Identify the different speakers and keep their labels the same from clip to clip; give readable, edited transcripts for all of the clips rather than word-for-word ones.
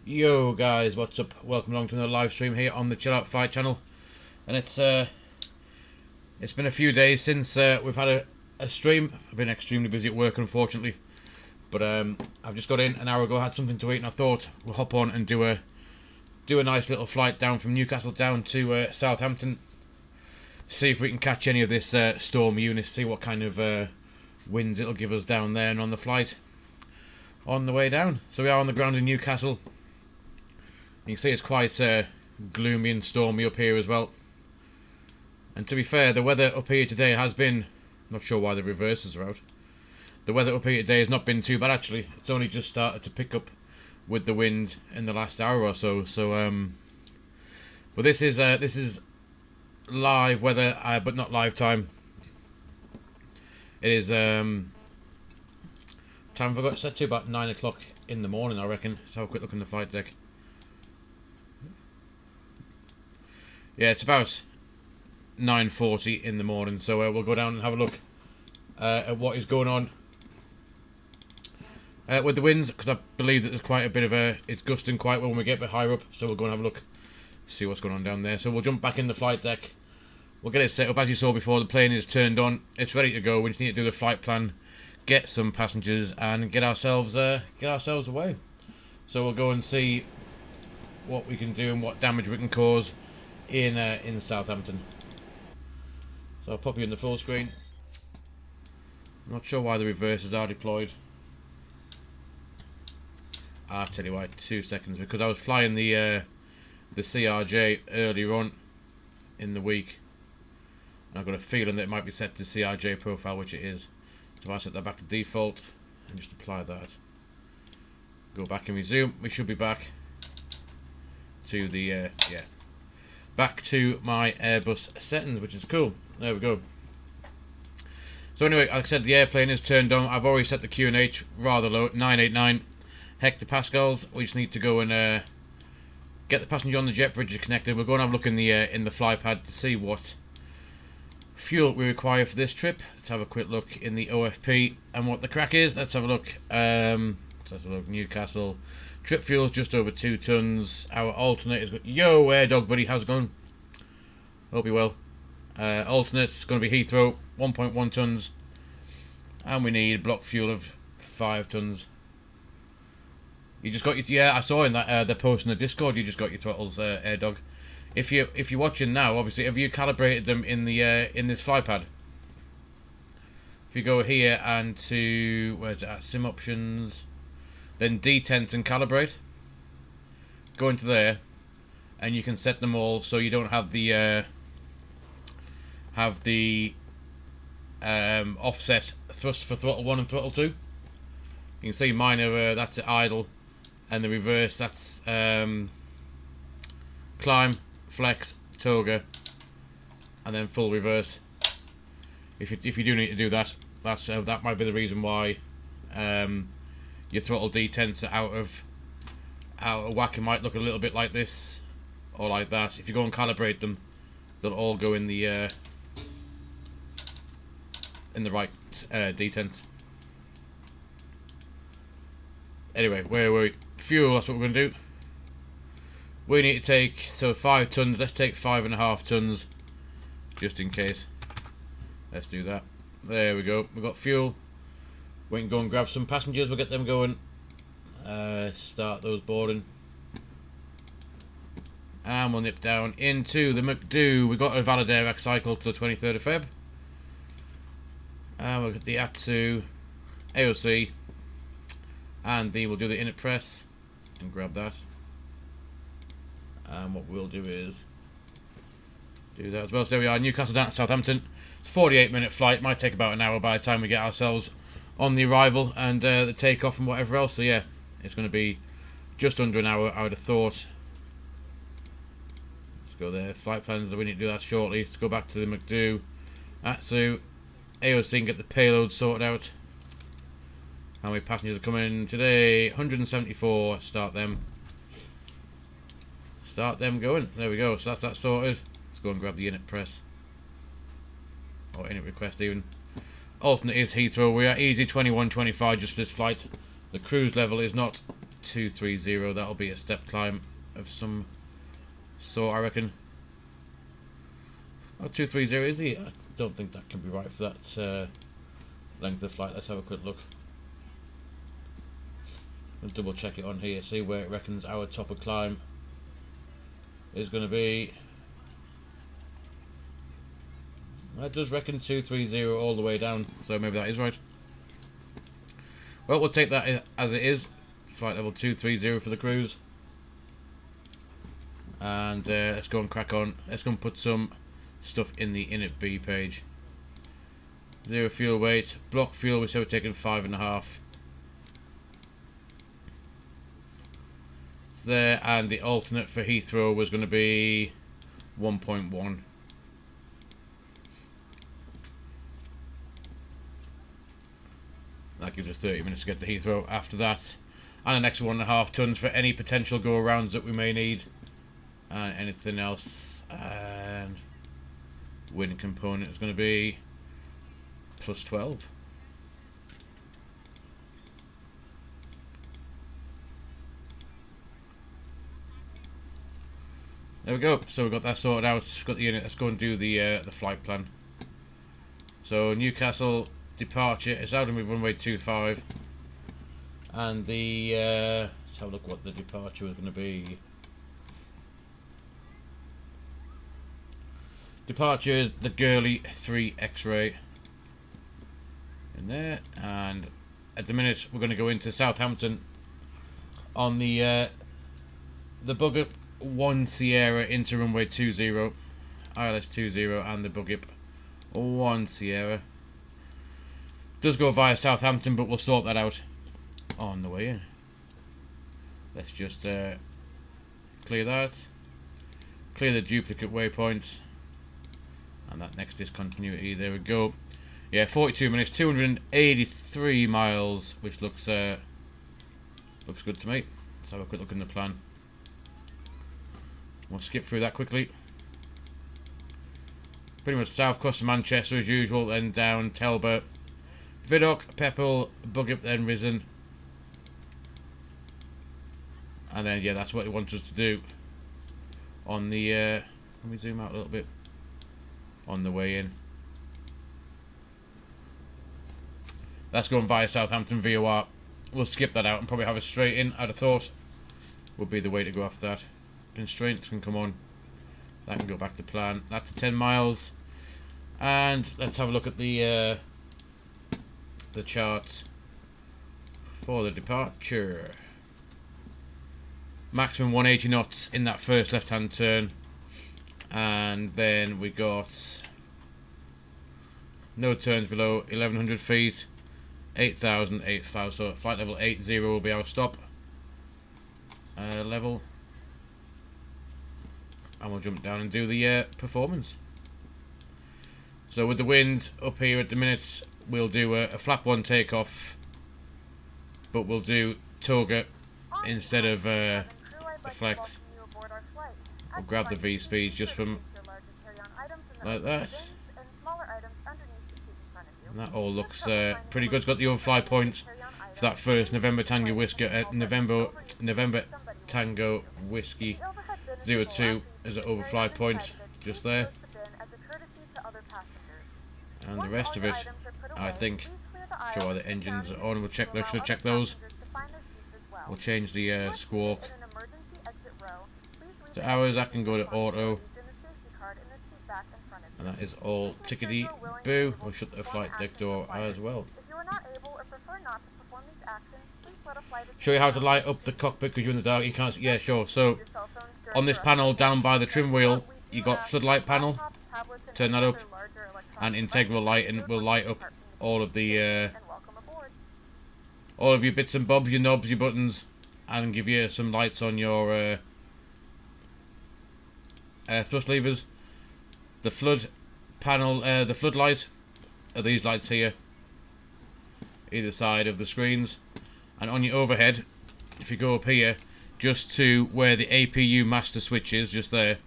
Speaker 1: Yo guys, what's up? Welcome along to another live stream here on the Chill Out Flight channel. And it's been a few days since we've had a stream. I've been extremely busy at work, unfortunately. But I've just got in an hour ago, had something to eat, and I thought we'll hop on and do a nice little flight down from Newcastle down to Southampton. See if we can catch any of this Storm Eunice, see what kind of winds it'll give us down there and on the flight on the way down. So we are on the ground in Newcastle. You can see it's quite gloomy and stormy up here as well. And to be fair, the weather up here today has been, not sure why the reverses are out. The weather up here today has not been too bad actually. It's only just started to pick up with the wind in the last hour or so. But this is live weather, but not live time. It is time I forgot set to about 9 o'clock in the morning, I reckon. Let's have a quick look in the flight deck. Yeah, it's about 9:40 in the morning, so we'll go down and have a look at what is going on with the winds, because I believe that there's quite a bit of it's gusting quite well when we get a bit higher up, so we'll go and have a look, see what's going on down there. So we'll jump back in the flight deck, we'll get it set up. As you saw before, the plane is turned on, it's ready to go. We just need to do the flight plan, get some passengers, and get ourselves away. So we'll go and see what we can do and what damage we can cause in Southampton. So I'll pop you in the full screen. I'm not sure why the reversers are deployed. I'll tell you why, 2 seconds, because I was flying the CRJ earlier on in the week. I've got a feeling that it might be set to CRJ profile, which it is. So if I set that back to default and just apply that, go back and resume, we should be back to the back to my Airbus settings, which is cool. There we go. So anyway, like I said, the airplane is turned on. I've already set the QNH rather low, 989 hectopascals. We just need to go and get the passenger on the jet bridge connected. We'll go and have a look in the fly pad to see what fuel we require for this trip. Let's have a quick look in the OFP and what the crack is. Let's have a look. Newcastle. Trip fuel's just over 2 tons. Our alternator's got, yo, air dog buddy, how's it going? Hope you're well. Alternate's going to be Heathrow, 1.1 tons, and we need block fuel of 5 tons. You just got your, yeah, I saw in that the post in the Discord. You just got your throttles, air dog. If you're watching now, obviously, have you calibrated them in the in this fly pad? If you go here and to, where's it at, sim options, then detents and calibrate. Go into there, and you can set them all so you don't have the offset thrust for throttle 1 and throttle 2. You can see mine are that's at idle, and the reverse, that's climb, flex, toga, and then full reverse. If you do need to do that, that might be the reason why your throttle detents are out of whack. It might look a little bit like this or like that. If you go and calibrate them, they'll all go in the right detents. Anyway, where were we? Fuel, that's what we're going to do. We need to take, so 5 tons, let's take 5.5 tons, just in case. Let's do that. There we go, we've got fuel. We can go and grab some passengers, we'll get them going. Start those boarding. And we'll nip down into the McDo. We've got a valid air cycle to the 23rd of Feb. And we'll get the ATSU, AOC, and we'll do the init press and grab that. And what we'll do is do that as well. So there we are, Newcastle down to Southampton. It's a 48-minute flight, might take about an hour by the time we get ourselves on the arrival and the takeoff and whatever else. So yeah, it's going to be just under an hour, I would have thought. Let's go there. Flight plans, we need to do that shortly. Let's go back to the McDo, ATSU, AOC, and get the payload sorted out. How many passengers are coming in today? 174. Start them going. There we go. So that's that sorted. Let's go and grab the init press, or init request even. Alternate is Heathrow. We are easy 2125 just for this flight. The cruise level is not 230. That'll be a step climb of some sort, I reckon. Oh, 230 is he? I don't think that can be right for that length of flight. Let's have a quick look. We'll double check it on here, see where it reckons our top of climb is going to be. That does reckon 230 all the way down, so maybe that is right. Well, we'll take that as it is. Flight level 230 for the cruise. And let's go and crack on. Let's go and put some stuff in the init B page. 0 fuel weight. Block fuel, we said we're taking 5.5. There, and the alternate for Heathrow was going to be 1.1. That gives us 30 minutes to get to Heathrow after that. And an extra 1.5 tons for any potential go-arounds that we may need. And anything else. And wind component is going to be plus 12. There we go. So we've got that sorted out. We've got the unit. Let's go and do the flight plan. So Newcastle departure is out with runway 25, and the let's have a look what the departure is going to be. Departure is the Gurley 3 X-ray in there, and at the minute we're going to go into Southampton on the Bug Up 1 Sierra into runway 20, ILS 20, and the Bug Up 1 Sierra. Does go via Southampton, but we'll sort that out on the way in. Let's just clear that. Clear the duplicate waypoints. And that next discontinuity, there we go. Yeah, 42 minutes, 283 miles, which looks good to me. Let's have a quick look in the plan. We'll skip through that quickly. Pretty much south coast of Manchester as usual, then down Telbert. Vidocq, Pepple, Bug Up, then Risen. And then, yeah, that's what it wants us to do. On the, let me zoom out a little bit. On the way in. That's going via Southampton VOR. We'll skip that out and probably have a straight in, I'd have thought. Would be the way to go after that. Constraints can come on. That can go back to plan. That's 10 miles. And let's have a look at the chart for the departure. Maximum 180 knots in that first left-hand turn, and then we got no turns below 1100 feet, 8,000, 8,000. So flight level 80 will be our stop level, and we'll jump down and do the performance. So with the wind up here at the minute, we'll do a flap 1 takeoff, but we'll do toga instead of a flex. We'll grab the V speeds just from like that. And that all looks pretty good. It's got the overfly point for that first November Tango Whiskey, November Tango Whiskey 02 as an overfly point just there. And the rest of it, I think, show why the engines are on. We'll check those. Should check those. We'll change the squawk to ours. That can go to auto, and that is all tickety boo. We'll shut the flight deck door as well. Show you how to light up the cockpit because you're in the dark. You can't see. Yeah, sure. So on this panel down by the trim wheel, you got floodlight panel. Turn that up, and integral lighting will light up all of the all of your bits and bobs, your knobs, your buttons, and give you some lights on your thrust levers. The flood panel, the floodlight are these lights here, either side of the screens, and on your overhead, if you go up here, just to where the APU master switch is, just there,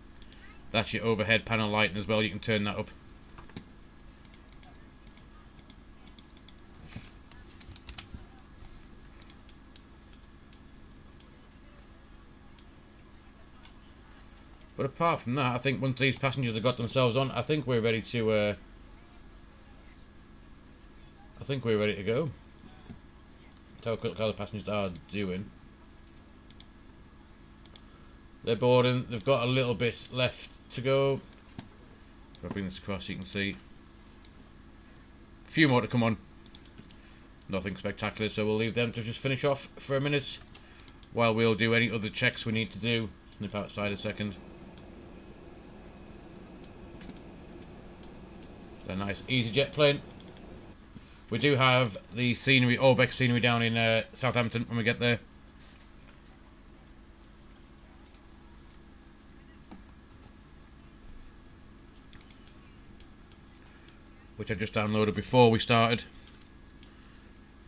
Speaker 1: that's your overhead panel lighting as well. You can turn that up. But apart from that, I think once these passengers have got themselves on, I think we're ready to. I think we're ready to go. Let's have a quick look how the passengers are doing. They're boarding. They've got a little bit left to go. If I bring this across, you can see a few more to come on. Nothing spectacular, so we'll leave them to just finish off for a minute while we'll do any other checks we need to do. Snip outside a second. A nice EasyJet plane. We do have the scenery, ORBX scenery down in Southampton when we get there. Which I just downloaded before we started.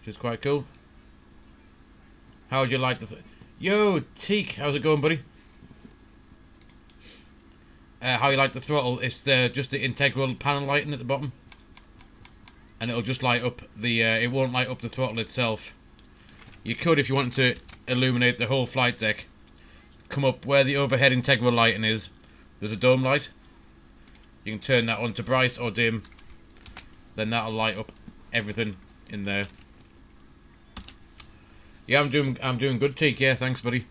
Speaker 1: Which is quite cool. How would you like the... Yo, Teak, how's it going, buddy? How you like the throttle? It's just the integral panel lighting at the bottom. And it'll just light up the... it won't light up the throttle itself. You could, if you wanted to illuminate the whole flight deck, come up where the overhead integral lighting is. There's a dome light. You can turn that on to bright or dim. Then that'll light up everything in there. Yeah, I'm doing good, Teak. Yeah, thanks, buddy.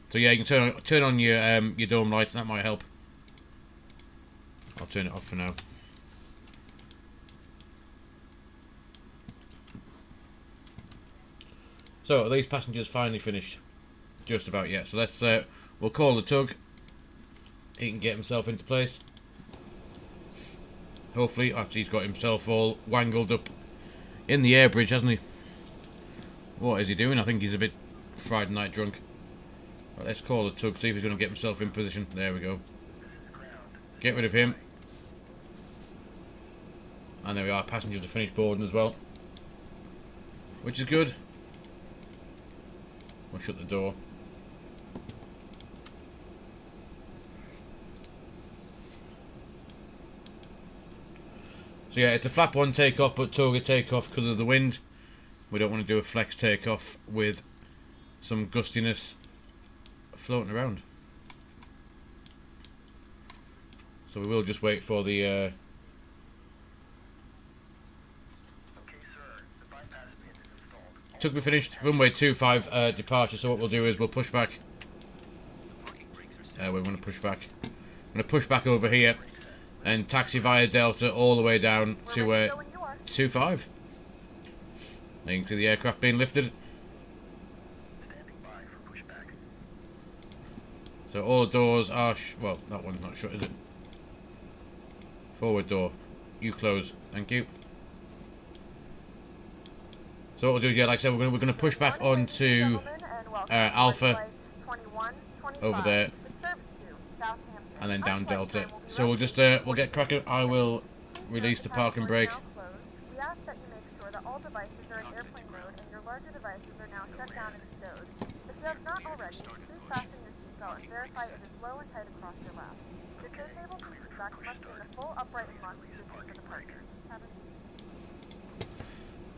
Speaker 1: So yeah, you can turn on your dome lights. That might help. I'll turn it off for now. So are these passengers finally finished? Just about, yeah. So let's we'll call the tug. He can get himself into place. Hopefully, actually he's got himself all wangled up in the air bridge, hasn't he? What is he doing? I think he's a bit Friday night drunk. Right, let's call the tug, see if he's going to get himself in position. There we go. Get rid of him. And there we are, passengers have finished boarding as well. Which is good. We'll shut the door. So yeah, it's a flap one takeoff, but toga takeoff because of the wind. We don't want to do a flex takeoff with some gustiness floating around. So we will just wait for the tug be finished. Runway 25 departure. So what we'll do is we'll push back. We want to push back. I'm going to push back over here and taxi via Delta all the way down to 25. Now you can see the aircraft being lifted. So all the doors are well, that one's not shut, is it? Forward door, you close. Thank you. So what we'll do, yeah, like I said, we're going to push back onto Alpha over there, and then down Delta. So we'll just we'll get cracking. I will release the park and brake.
Speaker 2: We ask that you make sure that all devices are in airplane mode and your larger devices are now shut down and stowed. If you have not already, please fasten your seatbelt and verify it is low and tight across your lap. The tow table and seatback must be in a full upright and locked position for departure.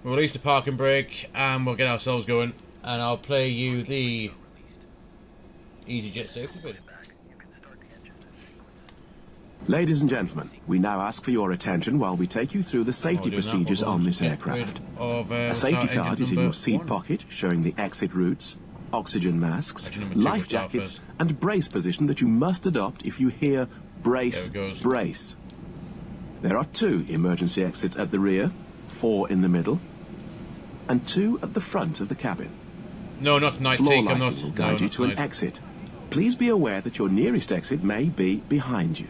Speaker 1: We'll release the park and brake and we'll get ourselves going, and I'll play you the EasyJet safety bid.
Speaker 3: Ladies and gentlemen, we now ask for your attention while we take you through the safety procedures on this aircraft. A safety card is in your seat pocket showing the exit routes, oxygen masks, life jackets and brace position that you must adopt if you hear brace, brace. There are 2 emergency exits at the rear, 4 in the middle, and 2 at the front of the cabin.
Speaker 1: No, not tonight,
Speaker 3: Floor
Speaker 1: Teak.
Speaker 3: lighting will guide you to an exit. Please be aware that your nearest exit may be behind you.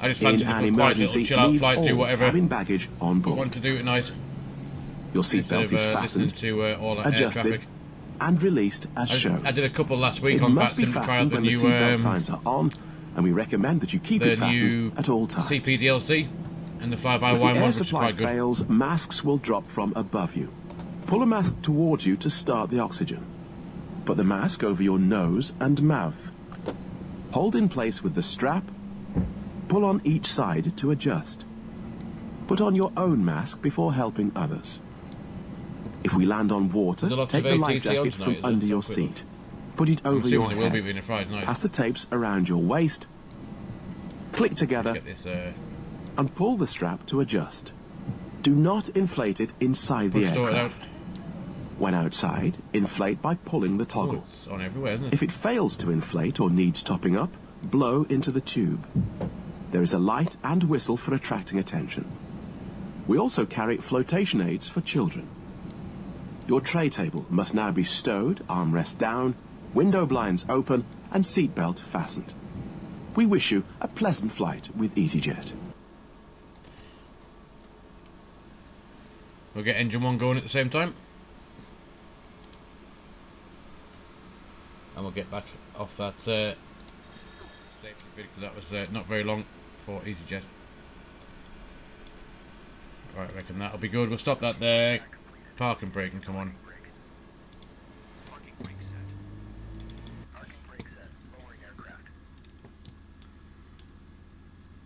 Speaker 1: I just fancy a quiet little chill out flight, do whatever
Speaker 3: cabin baggage on board.
Speaker 1: I want to do tonight.
Speaker 3: Your seatbelt is fastened,
Speaker 1: to all that air traffic,
Speaker 3: and released as shown.
Speaker 1: I did a couple last week on VATSIM to try out the new
Speaker 3: seatbelt signs are on, and we recommend that you keep it fastened at all times.
Speaker 1: CPDLC and the Fly By Wire one, which is quite good.
Speaker 3: If the air supply fails, masks will drop from above you. Pull a mask towards you to start the oxygen. Put the mask over your nose and mouth. Hold in place with the strap. Pull on each side to adjust. Put on your own mask before helping others. If we land on water, take the life jacket from under your seat. Put it over your
Speaker 1: there will be
Speaker 3: head.
Speaker 1: a Friday night.
Speaker 3: Pass the tapes around your waist. Click together
Speaker 1: Get this,
Speaker 3: and pull the strap to adjust. Do not inflate it inside the aircraft. When outside, inflate by pulling the toggle.
Speaker 1: Oh, it's on everywhere, isn't it?
Speaker 3: If it fails to inflate or needs topping up, blow into the tube. There is a light and whistle for attracting attention. We also carry flotation aids for children. Your tray table must now be stowed, armrest down, window blinds open, and seatbelt fastened. We wish you a pleasant flight with EasyJet.
Speaker 1: We'll get engine 1 going at the same time. And we'll get back off that safety bit, because that was not very long for EasyJet. Right, I reckon that'll be good. We'll stop that there. Park and brake and come on.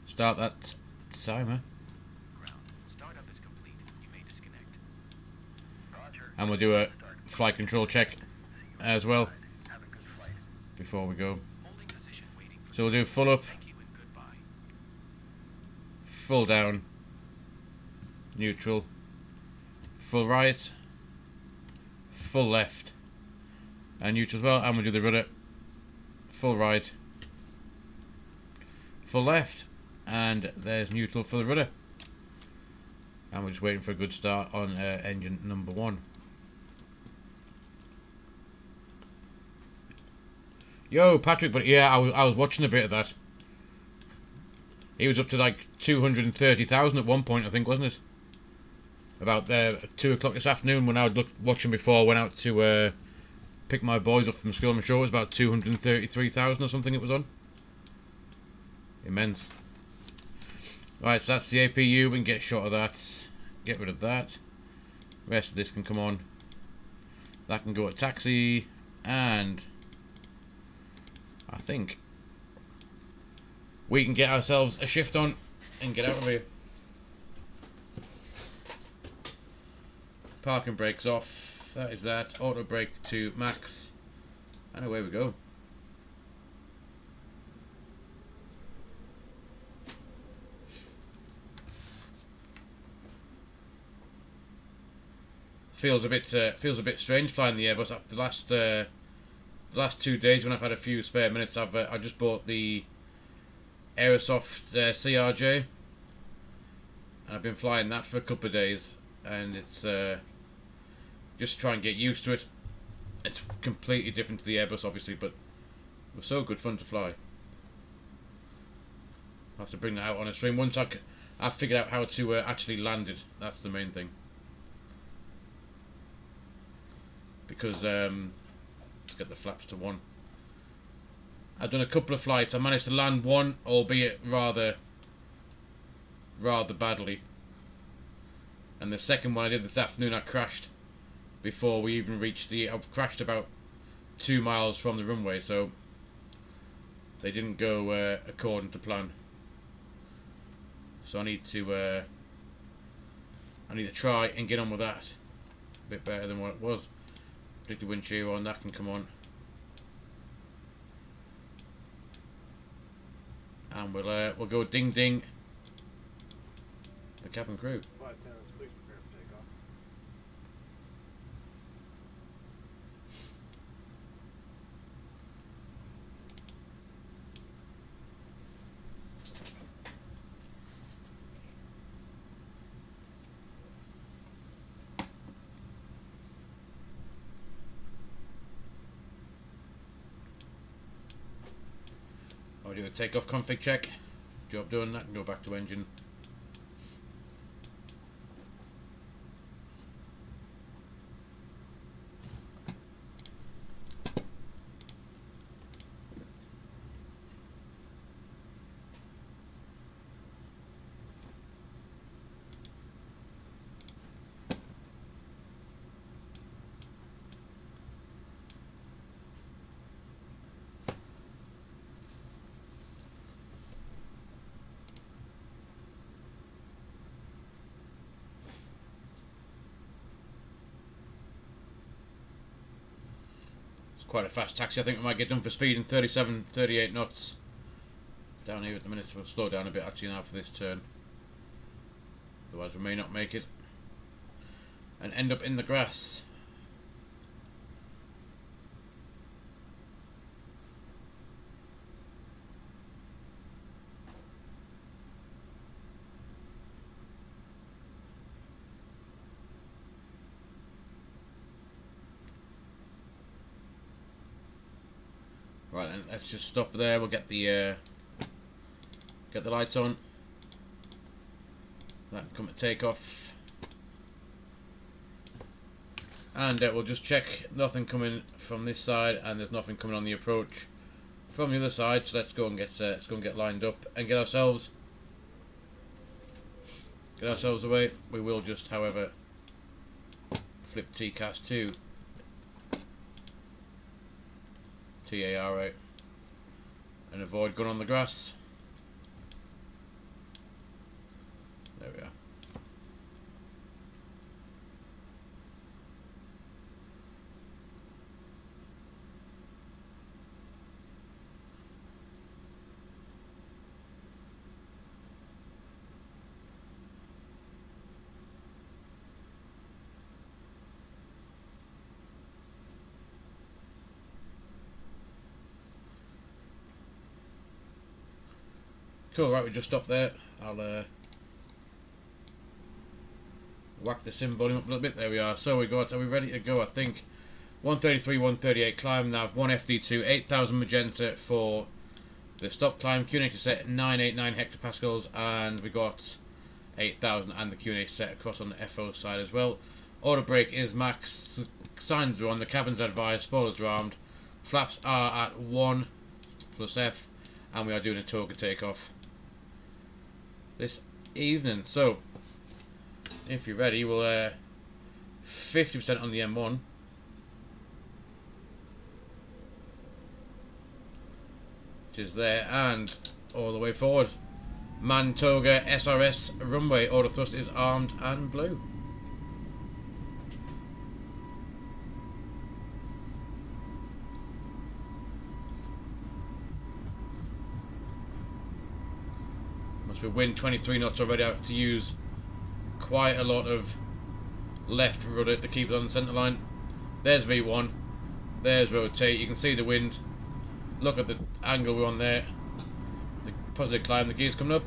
Speaker 1: Start that timer.
Speaker 4: Startup is complete. You may disconnect.
Speaker 1: And we'll do a flight control check as well before we go. So we'll do full up, full down, neutral, full right, full left, and neutral as well. And we'll do the rudder, full right, full left, and there's neutral for the rudder. And we're just waiting for a good start on engine number 1. Yo, Patrick, but yeah, I was watching a bit of that. He was up to like 230,000 at one point, I think, wasn't it? About 2 o'clock this afternoon, when I was watching before I went out to pick my boys up from school. I'm sure it was about 233,000 or something it was on. Immense. Right, so that's the APU. We can get a shot of that. Get rid of that. The rest of this can come on. That can go at taxi. And I think we can get ourselves a shift on and get out of here. Parking brakes off. That is that. Auto brake to max. And away we go. Feels a bit strange flying the Airbus. After the last 2 days, when I've had a few spare minutes, I just bought the Aerosoft CRJ, and I've been flying that for a couple of days, and it's just try and get used to it. It's completely different to the Airbus, obviously, but it was so good fun to fly. I'll have to bring that out on a stream once I've figured out how to actually land it. That's the main thing. Because let's get the flaps to 1. I've done a couple of flights. I managed to land one, albeit rather badly. And the second one I did this afternoon, I crashed before we even reached I crashed about 2 miles from the runway, so they didn't go according to plan. So I need to try and get on with that a bit better than what it was. Particularly wind shear on, that can come on. And we'll go ding ding the cabin crew.
Speaker 5: Flight attendants, please prepare for takeoff.
Speaker 1: I'll do a takeoff config check. Job done. That can go back to engine. It's quite a fast taxi. I think we might get done for speed in 37, 38 knots. Down here at the minute, so we'll slow down a bit actually now for this turn. Otherwise we may not make it. And end up in the grass. Right then, let's just stop there. We'll get the lights on. That can come to take off. And we'll just check nothing coming from this side, and there's nothing coming on the approach from the other side. So let's go and get lined up and get ourselves away. We will just, however, flip TCAS to TAR out and avoid going on the grass. There we are. Cool, right, we just stopped there. I'll whack the sim volume up a little bit. There we are. So are we ready to go? I think 133, 138 climb, nav 1 FD2, 8000 magenta for the stop climb. QNH is set at 989 hectopascals, and we got 8000 and the QNH set across on the FO side as well. Auto brake is max, signs are on, the cabin's advised, spoilers are armed, flaps are at 1 plus F, and we are doing a toga takeoff this evening. So if you're ready, we'll 50% on the M1, which is there, and all the way forward. Man toga SRS runway, auto thrust is armed and blue. Must be wind 23 knots already. I have to use quite a lot of left rudder to keep it on the centre line. There's V1, there's rotate. You can see the wind. Look at the angle we're on there. The positive climb, the gear's coming up.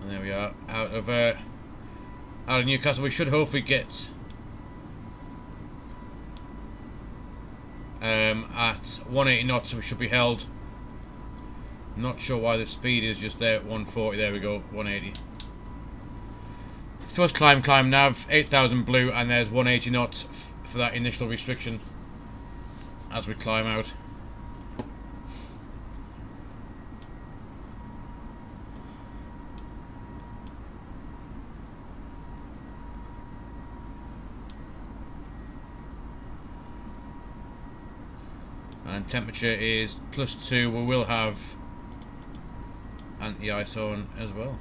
Speaker 1: And there we are, out of Newcastle. We should hopefully get at 180 knots, so we should be held. Not sure why the speed is just there at 140. There we go, 180. First climb nav 8000 blue, and there's 180 knots for that initial restriction as we climb out. And temperature is +2. We will have anti-ice on as well.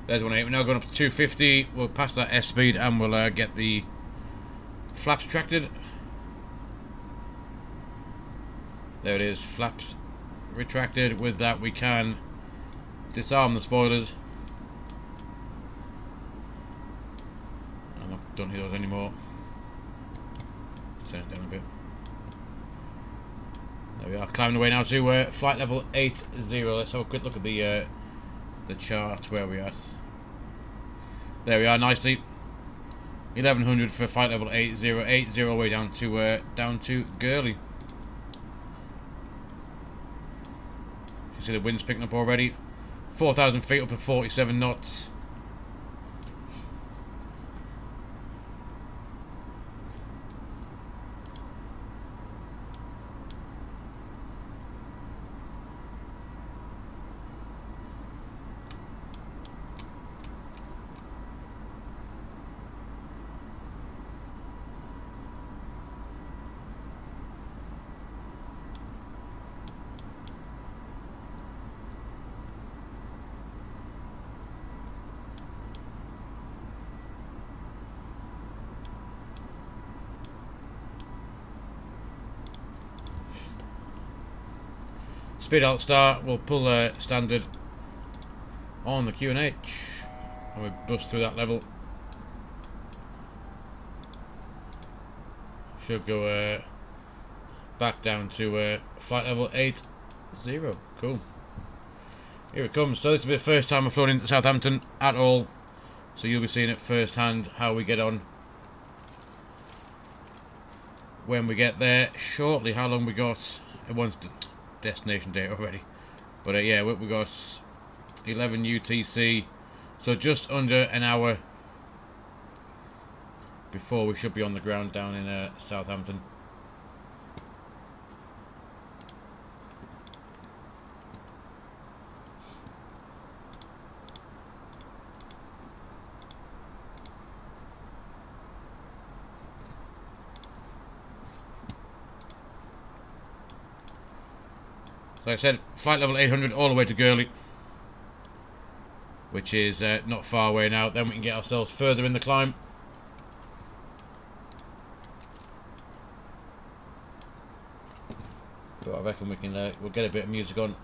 Speaker 1: There's 180. We're now going up to 250. We'll pass that S speed and we'll get the flaps retracted. There it is, flaps retracted. With that we can disarm the spoilers. Don't hear those anymore. Turn it down a bit. There we are, climbing away now to flight level 80. Let's have a quick look at the chart where we're at. There we are, nicely. 1100 for flight level 80, 80 way down to Gurley. You see the wind's picking up already. 4,000 feet up to 47 knots. Speed alt start, we'll pull standard on the QNH and we bust through that level. Should go back down to flight level 80. Cool. Here it comes. So this will be the first time I've flown into Southampton at all. So you'll be seeing it firsthand how we get on when we get there shortly. How long we got? It wants destination date already. But yeah, we got 11 UTC. So just under an hour before we should be on the ground down in Southampton. Like I said, flight level 800 all the way to Gurley, which is not far away now. Then we can get ourselves further in the climb. So I reckon we can we'll get a bit of music on.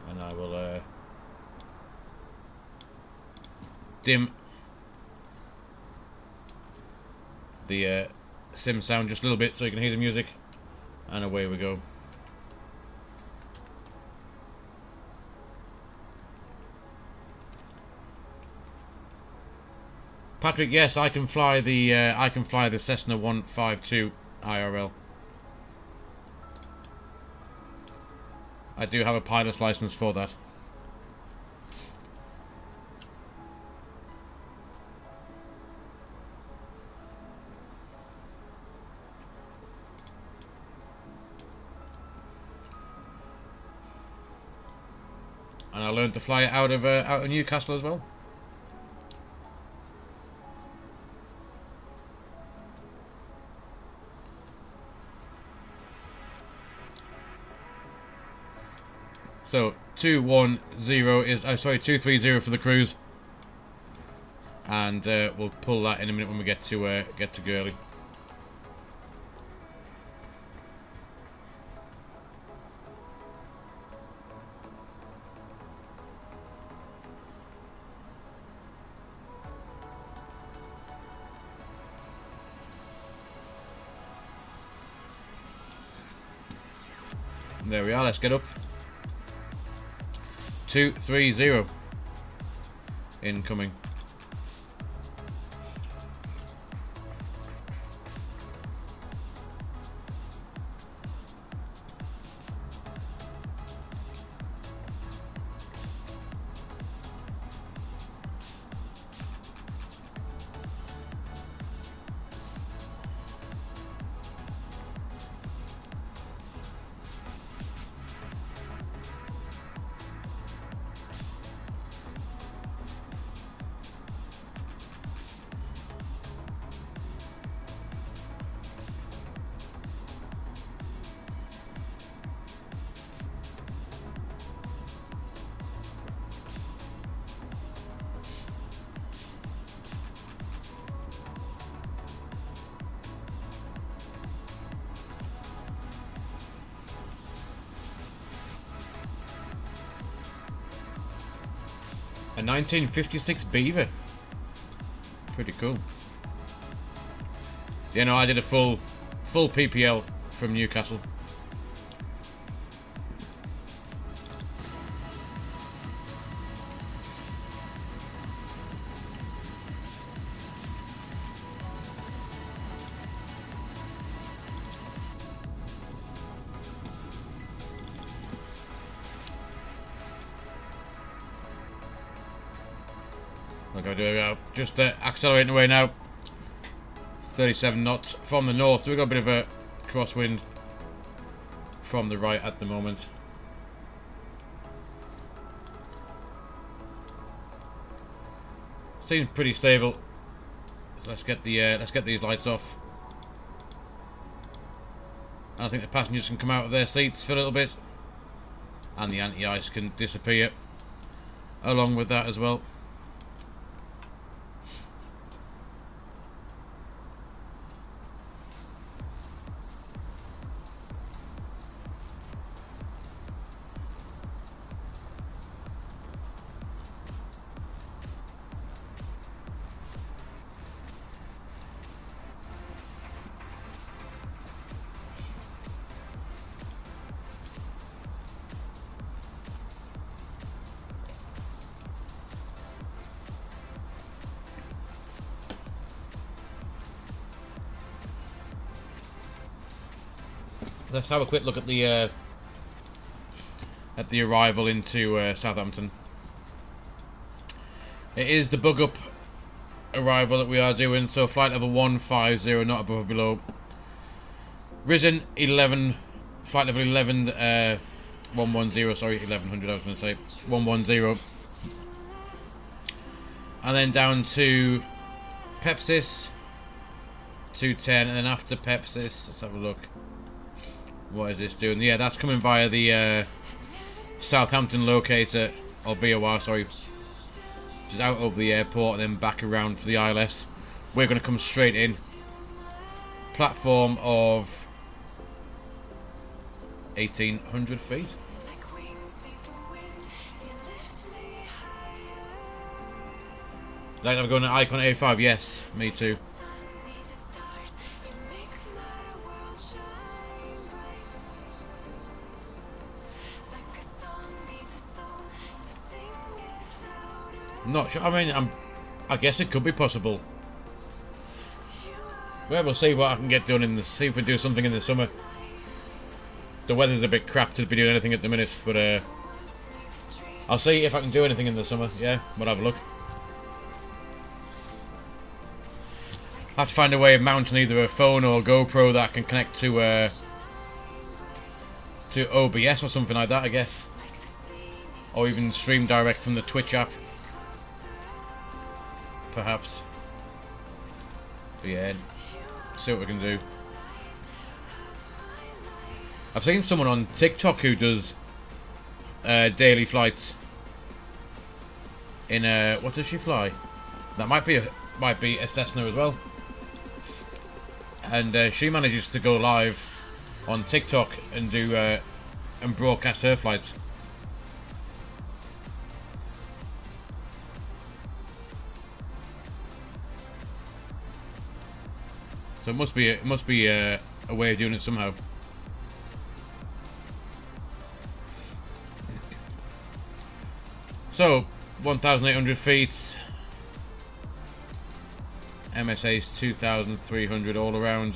Speaker 1: And I will dim the sim sound just a little bit so you can hear the music, and away we go. Patrick, yes, I can fly the Cessna 152 IRL. I do have a pilot's license for that. And I learned to fly it out of Newcastle as well. So 210 is 230 for the cruise, and we'll pull that in a minute when we get to Gurley. There we are. Let's get up. 230 incoming. A 1956 Beaver. Pretty cool. You know, I did a full PPL from Newcastle. Just accelerating away now. 37 knots from the north. So we've got a bit of a crosswind from the right at the moment. Seems pretty stable. So let's get these lights off. And I think the passengers can come out of their seats for a little bit, and the anti-ice can disappear along with that as well. let's have a quick look at the arrival into Southampton. It is the bug up arrival that we are doing. So flight level 150, not above or below. Risen 11, flight level 11, 110. Sorry, 1100. I was going to say 110. And then down to Pepsis 210, and then after Pepsis, let's have a look. What is this doing? Yeah, that's coming via the Southampton locator, or BOR, sorry, which is out of the airport and then back around for the ILS. We're going to come straight in. Platform of 1800 feet. Like I'm going to Icon A5, yes, me too. Not sure. I mean, I guess it could be possible. Well, we'll see what I can get done in the. See if we do something in the summer. The weather's a bit crap to be doing anything at the minute, but I'll see if I can do anything in the summer. Yeah, we'll have a look. I have to find a way of mounting either a phone or a GoPro that I can connect to OBS or something like that, I guess, or even stream direct from the Twitch app, perhaps. But yeah, see what we can do. I've seen someone on TikTok who does daily flights. In what does she fly? That might be a Cessna as well. And she manages to go live on TikTok and do and broadcast her flights. So it must be a way of doing it somehow. So 1,800 feet. MSA's 2,300 all around.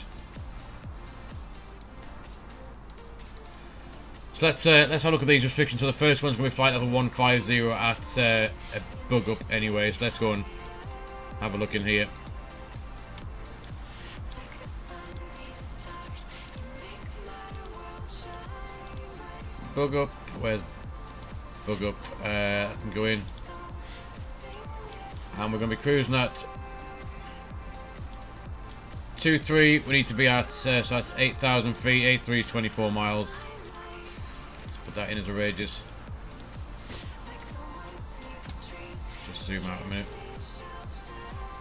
Speaker 1: So let's have a look at these restrictions. So the first one's going to be flight level 150 at a bug up anyway. So let's go and have a look in here. Bug up. Where's bug up? I can go in, and we're going to be cruising at 23. We need to be at so that's 8,000 feet. 83 is 24 miles. Let's put that in as a radius. Just zoom out a minute.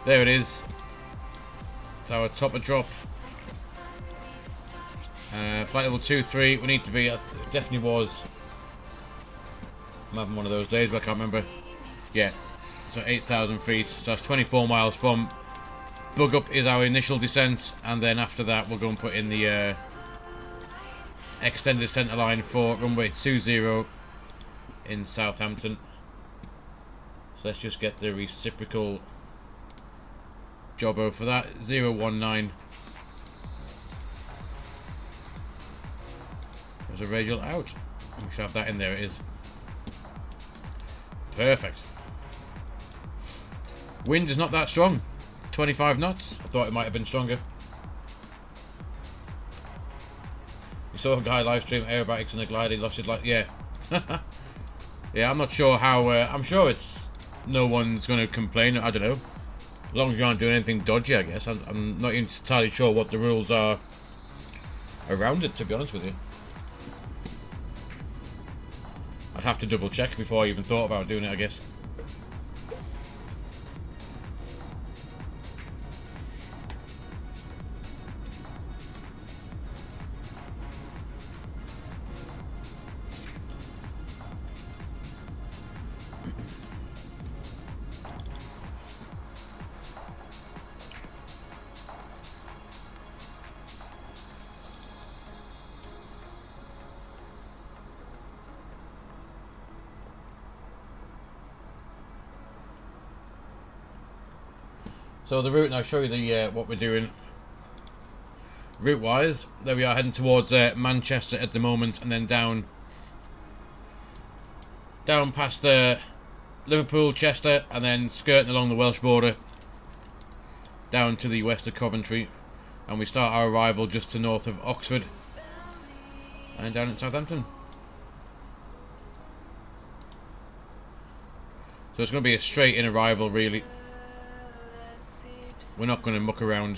Speaker 1: There it is. It's our top of drop. Flight level 23. We need to be at. It definitely was. I'm having one of those days, but I can't remember. Yeah. So 8,000 feet. So that's 24 miles from. Bug up is our initial descent, and then after that we'll go and put in the extended centre line for runway 20 in Southampton. So let's just get the reciprocal jobbo for that. 019. There's a radial out. We should have that in there. It is. Perfect. Wind is not that strong. 25 knots. I thought it might have been stronger. You saw a guy live stream aerobatics in the glide. He lost his life. Yeah. Yeah, I'm not sure how. I'm sure it's no one's going to complain. I don't know. As long as you aren't doing anything dodgy, I guess. I'm not entirely sure what the rules are around it, to be honest with you. I'd have to double check before I even thought about doing it, I guess. So the route, and I'll show you the what we're doing. route-wise. There we are, heading towards Manchester at the moment, and then down past Liverpool, Chester, and then skirting along the Welsh border down to the west of Coventry, and we start our arrival just to north of Oxford and down in Southampton. So it's going to be a straight in arrival, really. We're not going to muck around.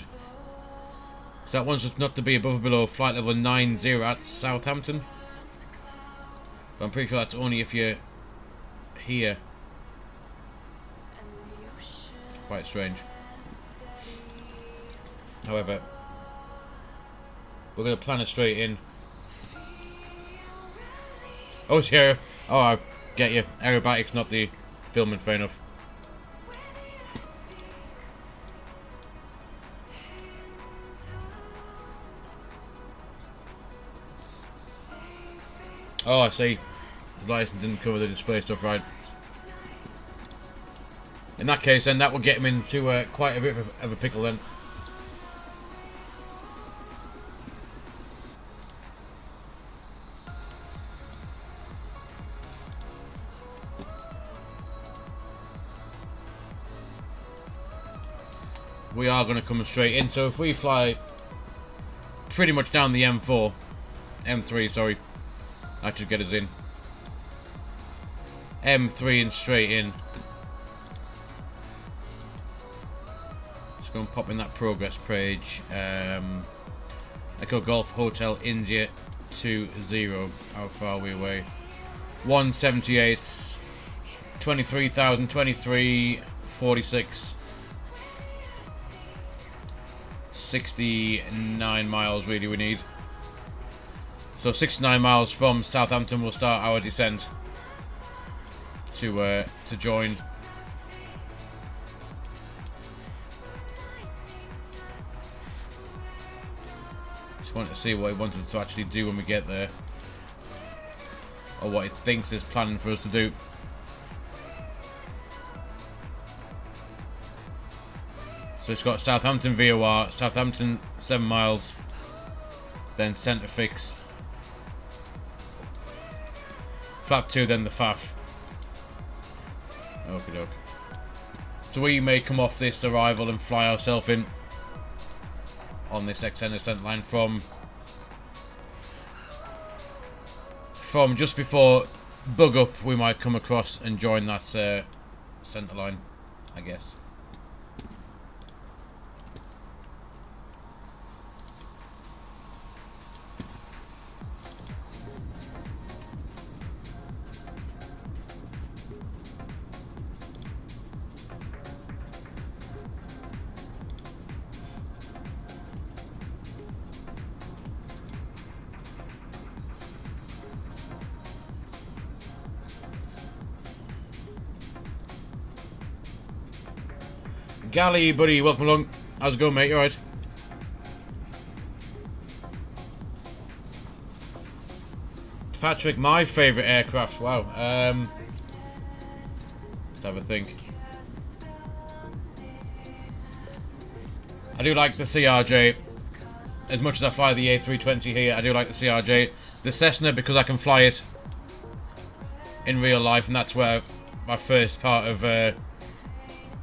Speaker 1: So that wants us not to be above or below flight level 90 at Southampton. But I'm pretty sure that's only if you're here. It's quite strange. However, we're going to plan a straight in. Oh, it's here. Oh, I get you. Aerobatics, not the filming, fair enough. Oh, I see. The license didn't cover the display stuff, right. In that case, then, that will get him into quite a bit of a pickle, then. We are going to come straight in, so if we fly pretty much down the M3, sorry, that should get us in. M3 and straight in. Just go and pop in that progress page. Echo Golf Hotel India 20. How far are we away? 178, 23,000, 23, 46. 69 miles really we need. So 69 miles from Southampton we'll start our descent to join. Just wanted to see what he wanted to actually do when we get there, or what he thinks is planning for us to do. So it's got Southampton VOR, Southampton 7 miles, then centre fix, flap 2, then the FAF. Okie doke. So we may come off this arrival and fly ourselves in on this extended descent line from just before Bug Up. We might come across and join that centre line, I guess. Galley, buddy, welcome along. How's it going, mate? You alright? Patrick, my favourite aircraft. Wow. Let's have a think. I do like the CRJ. As much as I fly the A320 here, I do like the CRJ. The Cessna, because I can fly it in real life, and that's where my first part of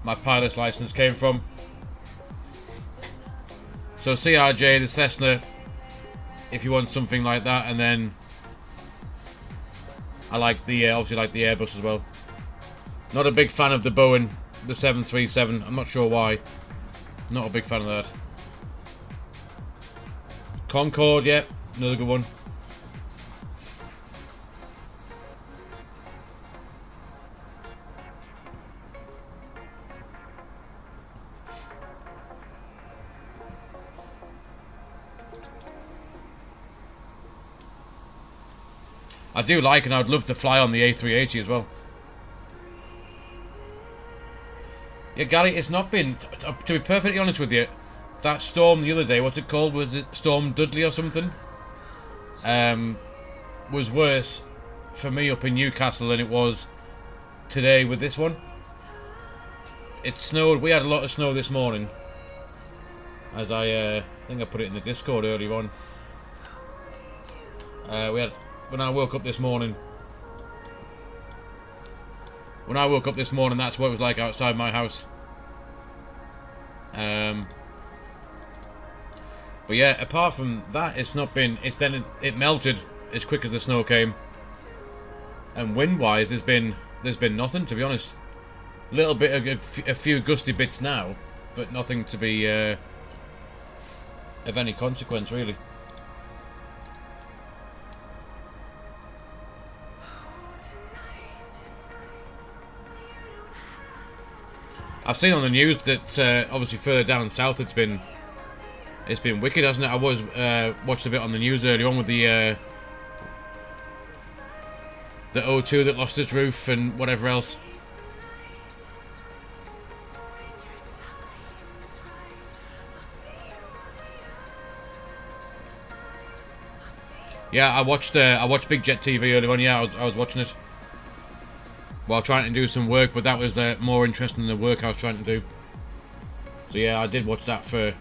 Speaker 1: my pilot's license came from. So CRJ, the Cessna, if you want something like that, and then I like the obviously like the Airbus as well. Not a big fan of the Boeing, the 737. I'm not sure why. Not a big fan of that. Concorde, yeah, another good one. I do like, and I'd love to fly on the A380 as well. Yeah, Gary, it's not been, to be perfectly honest with you, that storm the other day, what's it called? Was it Storm Dudley or something? Was worse for me up in Newcastle than it was today with this one. It snowed, we had a lot of snow this morning. as I think I put it in the Discord earlier on. When I woke up this morning. When I woke up this morning, that's what it was like outside my house. But yeah, apart from that, it's not been. It melted as quick as the snow came. And wind-wise, there's been nothing, to be honest. A little bit of a few gusty bits now, but nothing to be of any consequence, really. I've seen on the news that obviously further down south it's been wicked, hasn't it? I was watched a bit on the news earlier on with the O2 that lost its roof and whatever else. Yeah, I watched Big Jet TV earlier on. Yeah, I was watching it while trying to do some work, but that was more interesting than the work I was trying to do. So yeah, I did watch that for.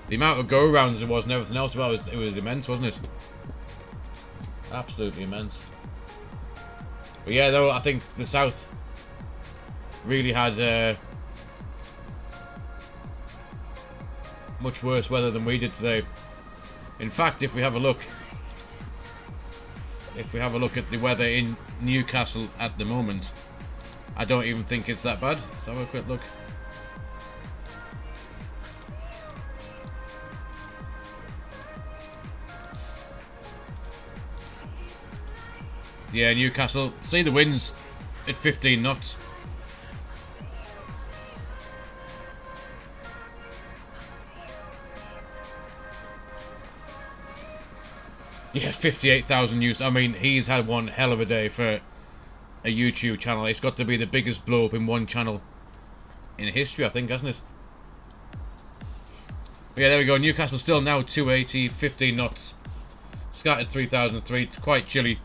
Speaker 1: The amount of go-rounds there was and everything else about it was immense, wasn't it? Absolutely immense. But yeah, though, I think the South really had much worse weather than we did today. In fact, if we have a look at the weather in Newcastle at the moment, I don't even think it's that bad. Let's have a quick look. Yeah, Newcastle. See the winds at 15 knots. Yeah, 58,000 views. I mean, he's had one hell of a day for a YouTube channel. It's got to be the biggest blow up in one channel in history, I think, hasn't it? But yeah, there we go. Newcastle still now 280, 15 knots. Scattered 3003. It's quite chilly.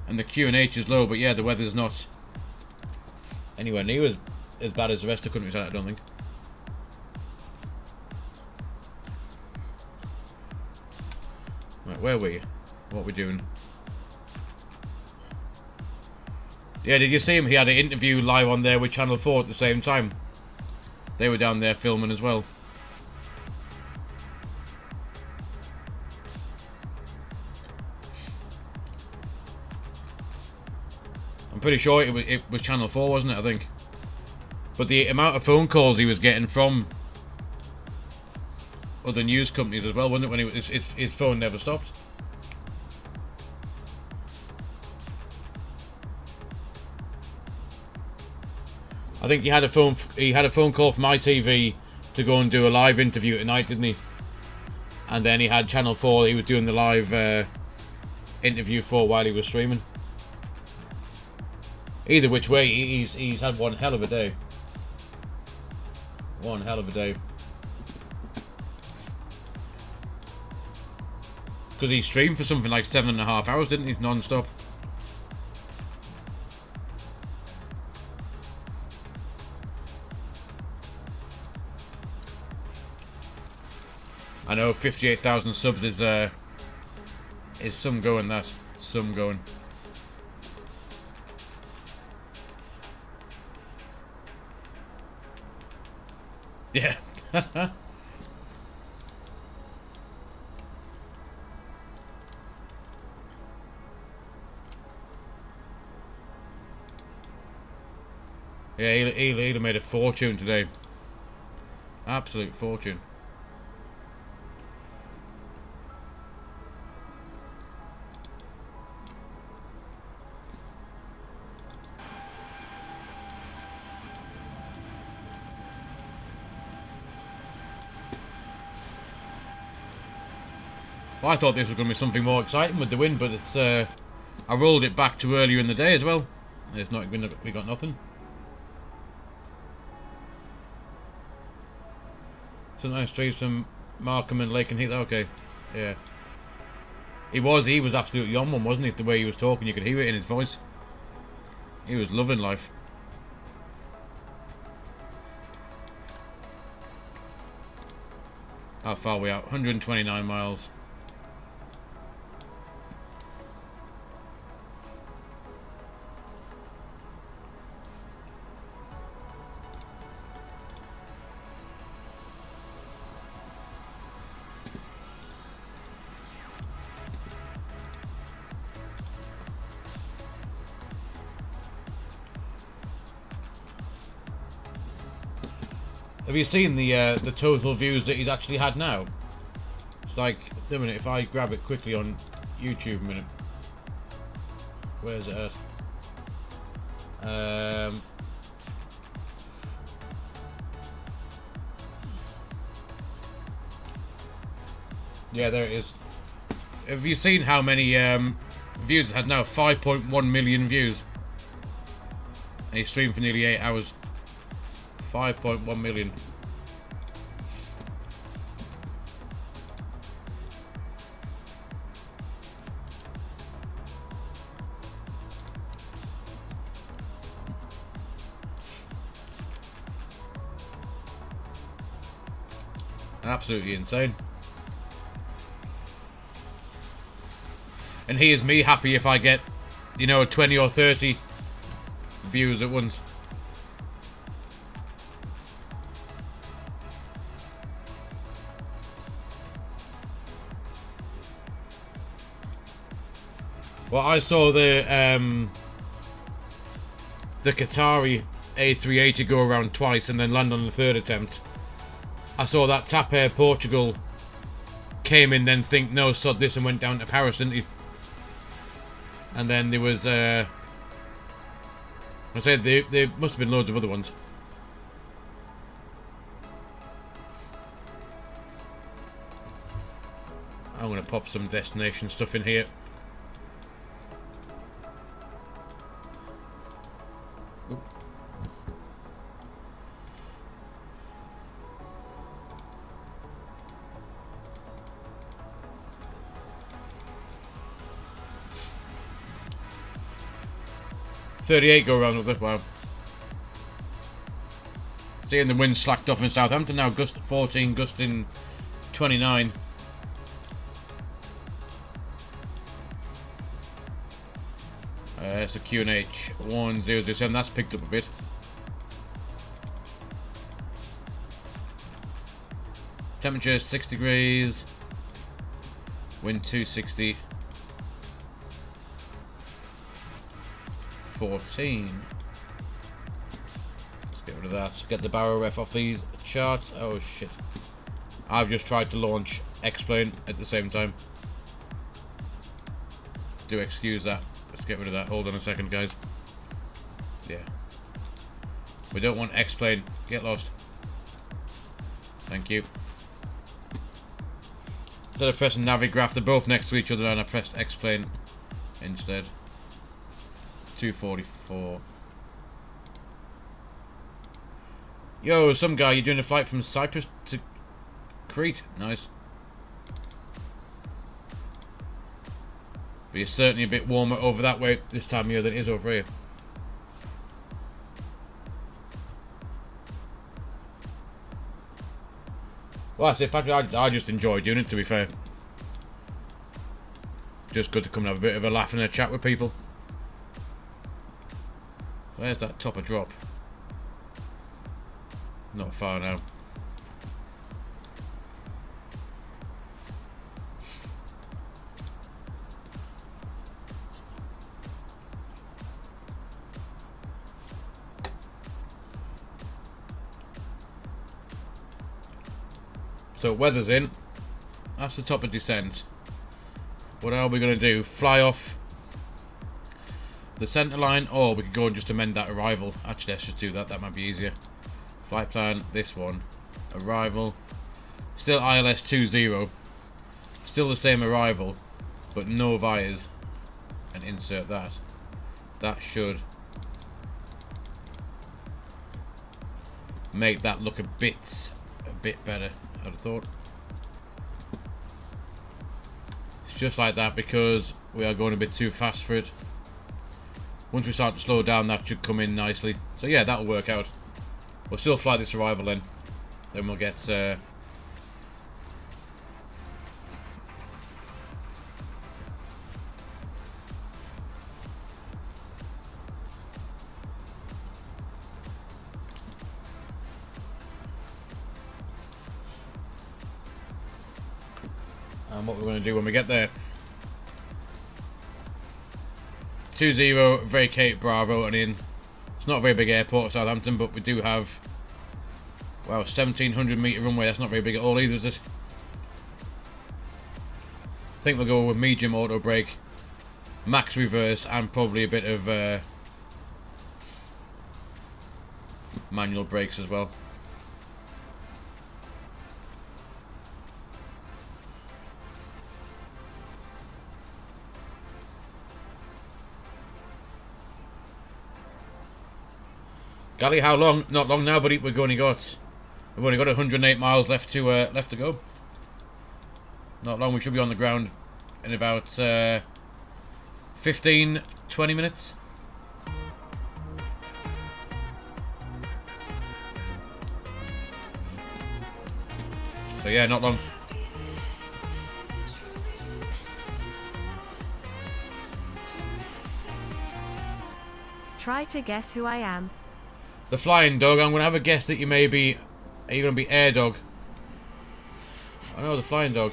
Speaker 1: And the QNH is low, but yeah, the weather's not anywhere near as bad as the rest of the countryside, I don't think. Right, where were you? What are we doing? Yeah, did you see him? He had an interview live on there with Channel 4 at the same time. They were down there filming as well. I'm pretty sure it was Channel 4, wasn't it, I think? But the amount of phone calls he was getting from other news companies as well, wasn't it, when his phone never stopped? I think he had a phone call from ITV to go and do a live interview tonight, didn't he? And then he had Channel 4 he was doing the live interview for while he was streaming. Either which way, he's had one hell of a day. One hell of a day. Because he streamed for something like 7.5 hours, didn't he? Non-stop. I know 58,000 subs is some going, that. Some going. Yeah. Yeah, he'd have made a fortune today. Absolute fortune. Well, I thought this was going to be something more exciting with the wind, but it's I rolled it back to earlier in the day as well. It's not been, we got nothing. Some nice trees from Markham and Lake and Heath. Okay, yeah. He was absolutely on one, wasn't he? The way he was talking, you could hear it in his voice. He was loving life. How far are we out? 129 miles. Have you seen the total views that he's actually had now? It's like, a minute, if I grab it quickly on YouTube a minute. Where's it at? Yeah, there it is. Have you seen how many views it had now? 5.1 million views. And he streamed for nearly 8 hours. 5.1 million. Absolutely insane. And here's me happy if I get, you know, 20 or 30 views at once. Well, I saw the Qatari A380 go around twice and then land on the third attempt. I saw that TAP Air Portugal came in, then think no sod this, and went down to Paris, didn't he? And then there was I said there must have been loads of other ones. I'm gonna pop some destination stuff in here. Oop. .38 go around with this. Wow. Seeing the wind slacked off in Southampton now, gust 14, gusting 29. It's the QNH 1007, that's picked up a bit. Temperature 6 degrees, wind 260, 14. Let's get rid of that. Get the barrel ref off these charts. Oh shit. I've just tried to launch X-Plane at the same time. Do excuse that. Let's get rid of that. Hold on a second, guys. Yeah. We don't want X-Plane. Get lost. Thank you. Instead of pressing Navigraph, they're both next to each other, and I pressed X-Plane instead. 244. Yo, some guy, you're doing a flight from Cyprus to Crete. Nice. But it's certainly a bit warmer over that way this time of year than it is over here. Well, I say, Patrick, I just enjoy doing it, to be fair. Just good to come and have a bit of a laugh and a chat with people. Where's that top of drop? Not far now. So weather's in. That's the top of descent. What are we going to do? Fly off the centre line, or we could go and just amend that arrival. Actually, let's just do that. That might be easier. Flight plan, this one. Arrival. Still ILS 20. Still the same arrival, but no vires. And insert that. That should make that look a bit better, I'd have thought. It's just like that because we are going a bit too fast for it. Once we start to slow down, that should come in nicely. So yeah, that'll work out. We'll still fly this arrival in. Then we'll get and what we're going to do when we get there. 20 vacate Bravo and in. It's not a very big airport, Southampton, but we do have, well, 1700 metre runway. That's not very big at all either, is it? I think we'll go with medium auto brake, max reverse, and probably a bit of manual brakes as well. Gally, how long? Not long now, buddy. We've only got 108 miles left to go. Not long. We should be on the ground in about 15-20 minutes. So yeah, not long.
Speaker 6: Try to guess who I am.
Speaker 1: The Flying Dog. I'm going to have a guess that you may be... Are you going to be Air Dog? I know, the Flying Dog.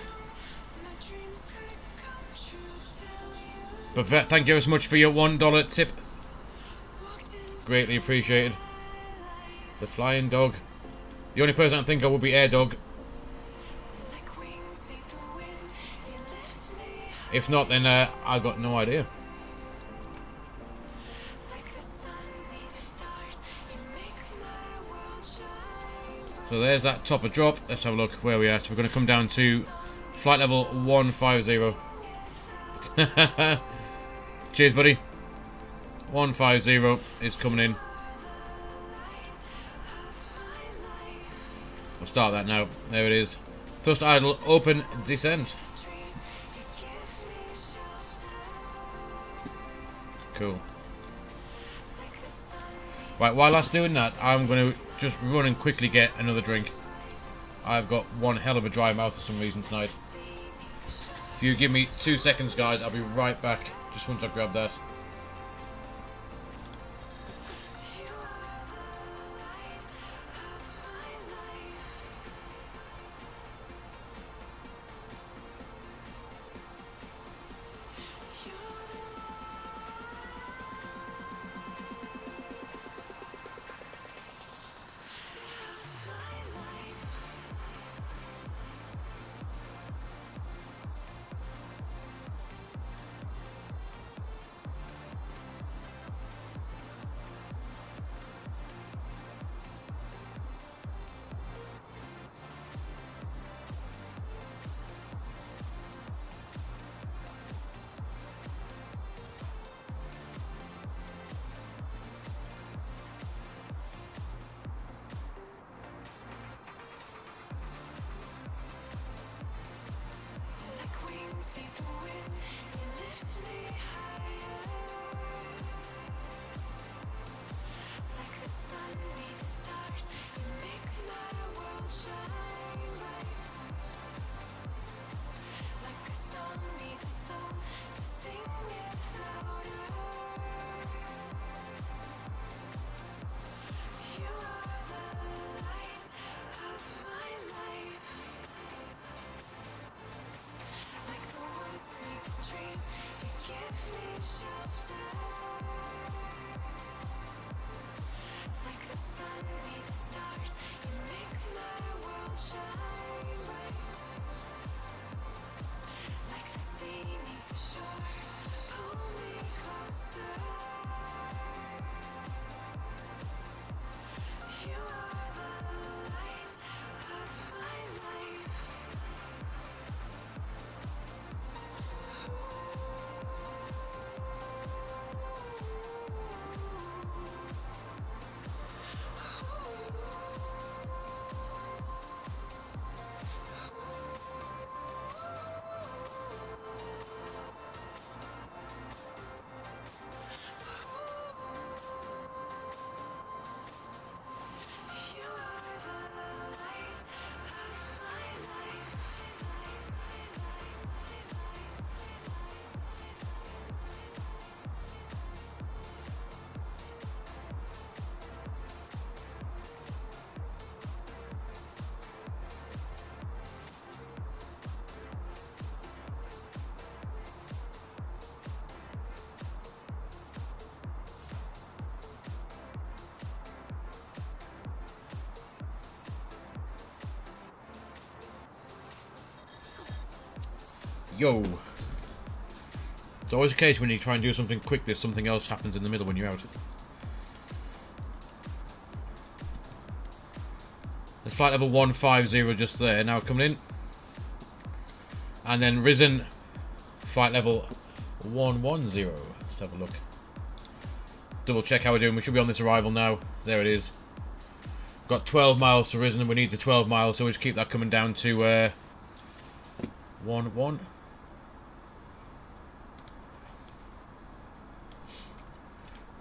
Speaker 1: But thank you ever so much for your $1 tip. Greatly appreciated. The Flying Dog. The only person I think of would be Air Dog. If not, then I got no idea. So there's that topper drop. Let's have a look where we're at. We're going to come down to flight level 150. Cheers, buddy. 150 is coming in. We'll start that now. There it is. Thrust idle, open, descent. Cool. Right, while that's doing that, I'm going to just run and quickly get another drink. I've got one hell of a dry mouth for some reason tonight. If you give me 2 seconds, guys, I'll be right back. Just once I grab that. yo. It's always the case when you try and do something quickly, something else happens in the middle when you're out. There's flight level 150 just there, now coming in. And then risen, flight level 110. Let's have a look. Double check how we're doing. We should be on this arrival now. There it is. Got 12 miles to risen and we need the 12 miles, so we just keep that coming down to 1.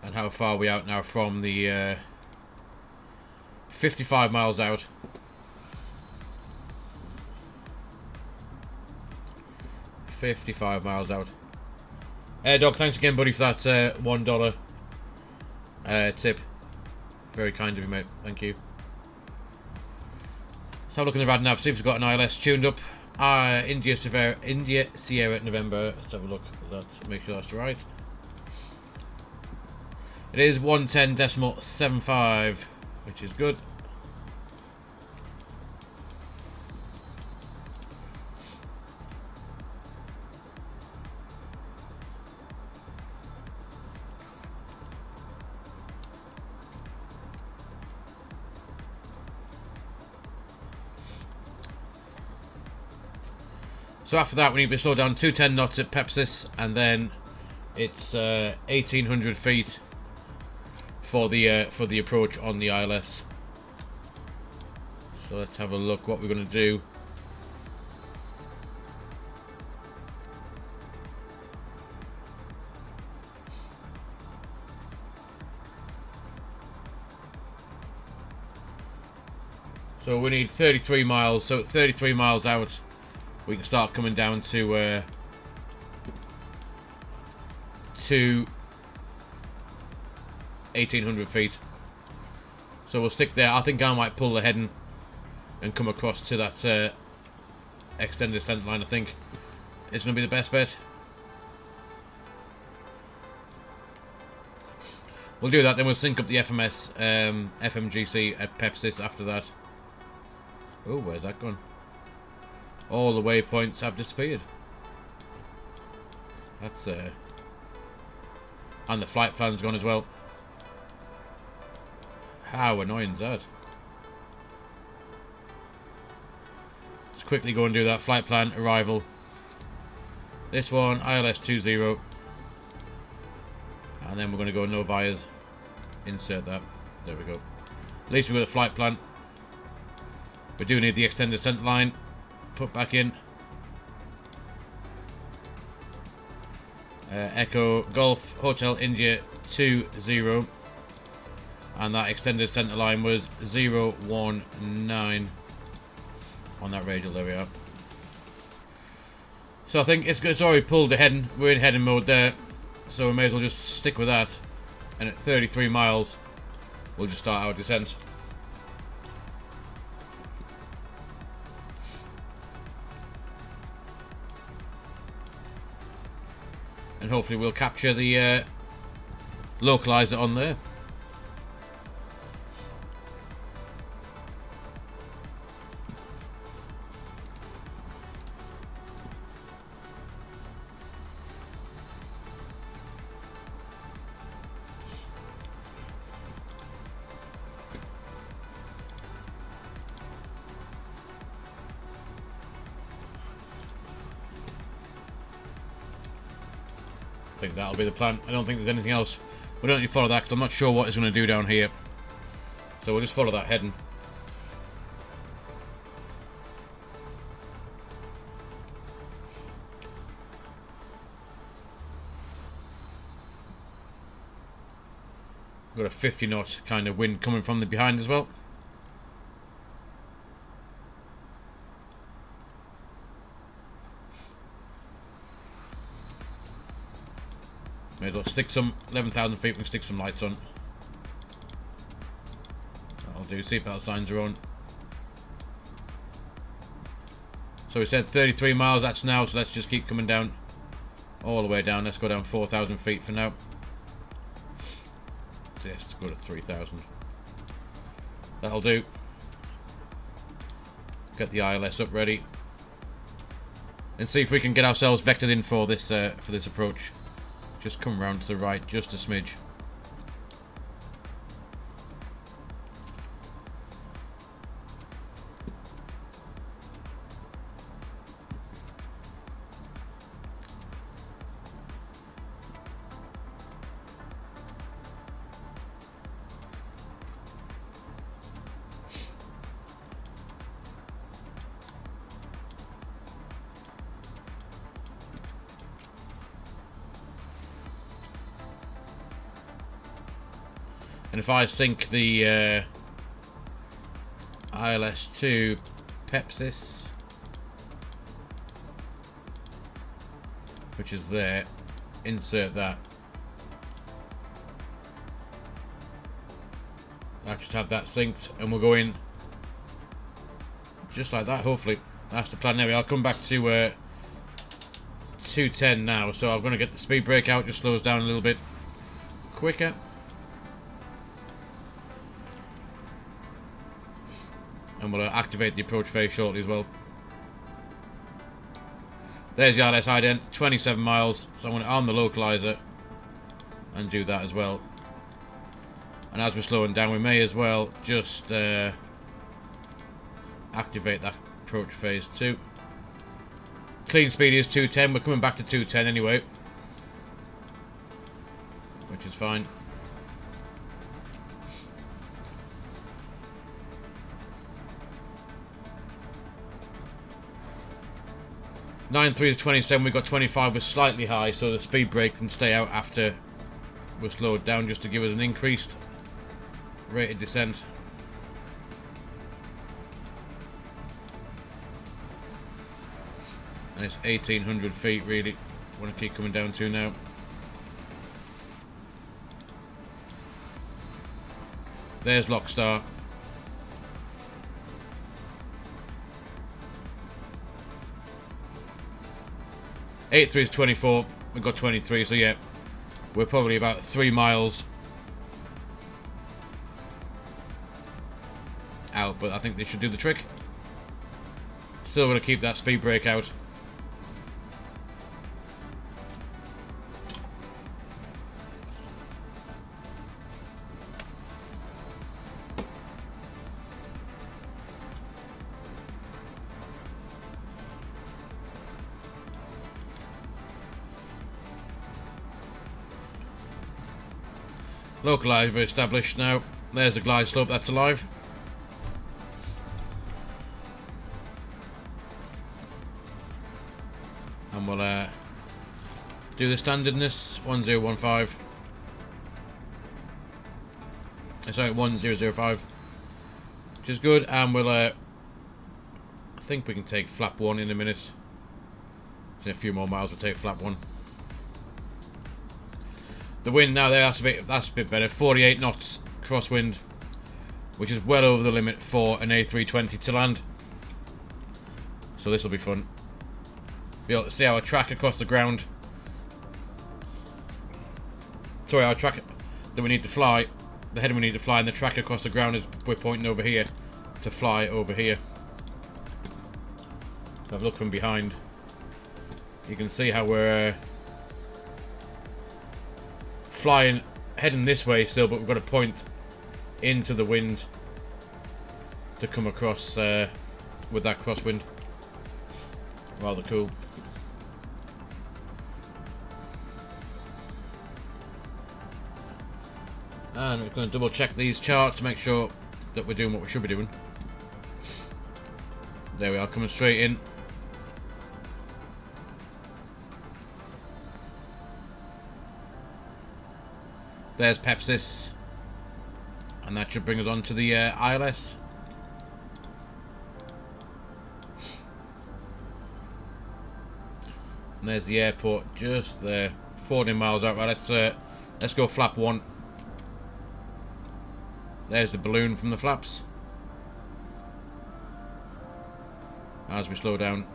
Speaker 1: And how far are we out now from the 55 miles out. $55 miles out. Air Dog, thanks again, buddy, for that $1 tip. Very kind of you, mate. Thank you. Let's have a look in the rad nav, see if we've got an ILS tuned up. India Sierra November. Let's have a look at that, make sure that's right. It is 110.75, which is good. So after that, we need to slow down 210 knots at Pepsis, and then it's 1,800 feet for the approach on the ILS. So let's have a look what we're going to do. So we need 33 miles. So at 33 miles out, we can start coming down to 1,800 feet. So we'll stick there. I think I might pull the heading and come across to that extended descent line. I think it's going to be the best bet. We'll do that, then we'll sync up the FMS, FMGC at Pepsis after that. Oh, where's that gone? All the waypoints have disappeared. That's and the flight plan's gone as well. How annoying is that? Let's quickly go and do that. Flight plan, arrival. This one, ILS 20. And then we're going to go no buyers. Insert that. There we go. At least we've got a flight plan. We do need the extended descent line. Put back in. Echo Golf Hotel India 20. And that extended center line was 019 on that radial. There we are. So I think it's already pulled the heading. We're in heading mode there, so we may as well just stick with that. And at 33 miles, we'll just start our descent. And hopefully we'll capture the localizer on there. I think that'll be the plan. I don't think there's anything else. We don't need to follow that because I'm not sure what it's going to do down here. So we'll just follow that heading. Got a 50 knot kind of wind coming from the behind as well. May as well stick some 11,000 feet. We can stick some lights on. That'll do. Seatbelt signs are on. So we said 33 miles. That's now. So let's just keep coming down, all the way down. Let's go down 4,000 feet for now. So yes, let's go to 3,000. That'll do. Get the ILS up ready. and see if we can get ourselves vectored in for this approach. Just come round to the right, just a smidge. And if I sync the ILS to Pepsis, which is there, insert that. I should have that synced, and we'll go in just like that, hopefully. That's the plan. Anyway, I'll come back to 210 now, so I'm going to get the speed brake out, just slows down a little bit quicker. And we'll activate the approach very shortly as well. There's the ILS ident, 27 miles. So I'm going to arm the localizer and do that as well. And as we're slowing down, we may as well just activate that approach phase 2. Clean speed is 210. We're coming back to 210 anyway, which is fine. 9.3 to 27, we've got 25, we're slightly high, so the speed brake can stay out after we're slowed down just to give us an increased rate of descent. And it's 1800 feet really, I want to keep coming down to now. There's Lockstar. $8.3 to 24, we've got 23, so yeah, we're probably about 3 miles out, but I think this should do the trick. Still going to keep that speed brake out. Localizer established now. There's the glide slope, that's alive. And we'll do the standardness 1015. Sorry, 1005. Which is good, and we'll I think we can take flap 1 in a minute. In a few more miles we'll take flap 1. The wind now there, that's a bit better. 48 knots crosswind, which is well over the limit for an A320 to land. So this will be fun. Be able to see our track across the ground. Sorry, our track that we need to fly, the heading we need to fly, and the track across the ground is we're pointing over here to fly over here. If I look from behind, you can see how we're flying, heading this way still, but we've got to point into the wind to come across with that crosswind. Rather cool. And we're going to double check these charts to make sure that we're doing what we should be doing. There we are, coming straight in. There's Pepsis, and that should bring us on to the ILS. And there's the airport just there, 14 miles out. Right, let's go flap 1. There's the balloon from the flaps. As we slow down.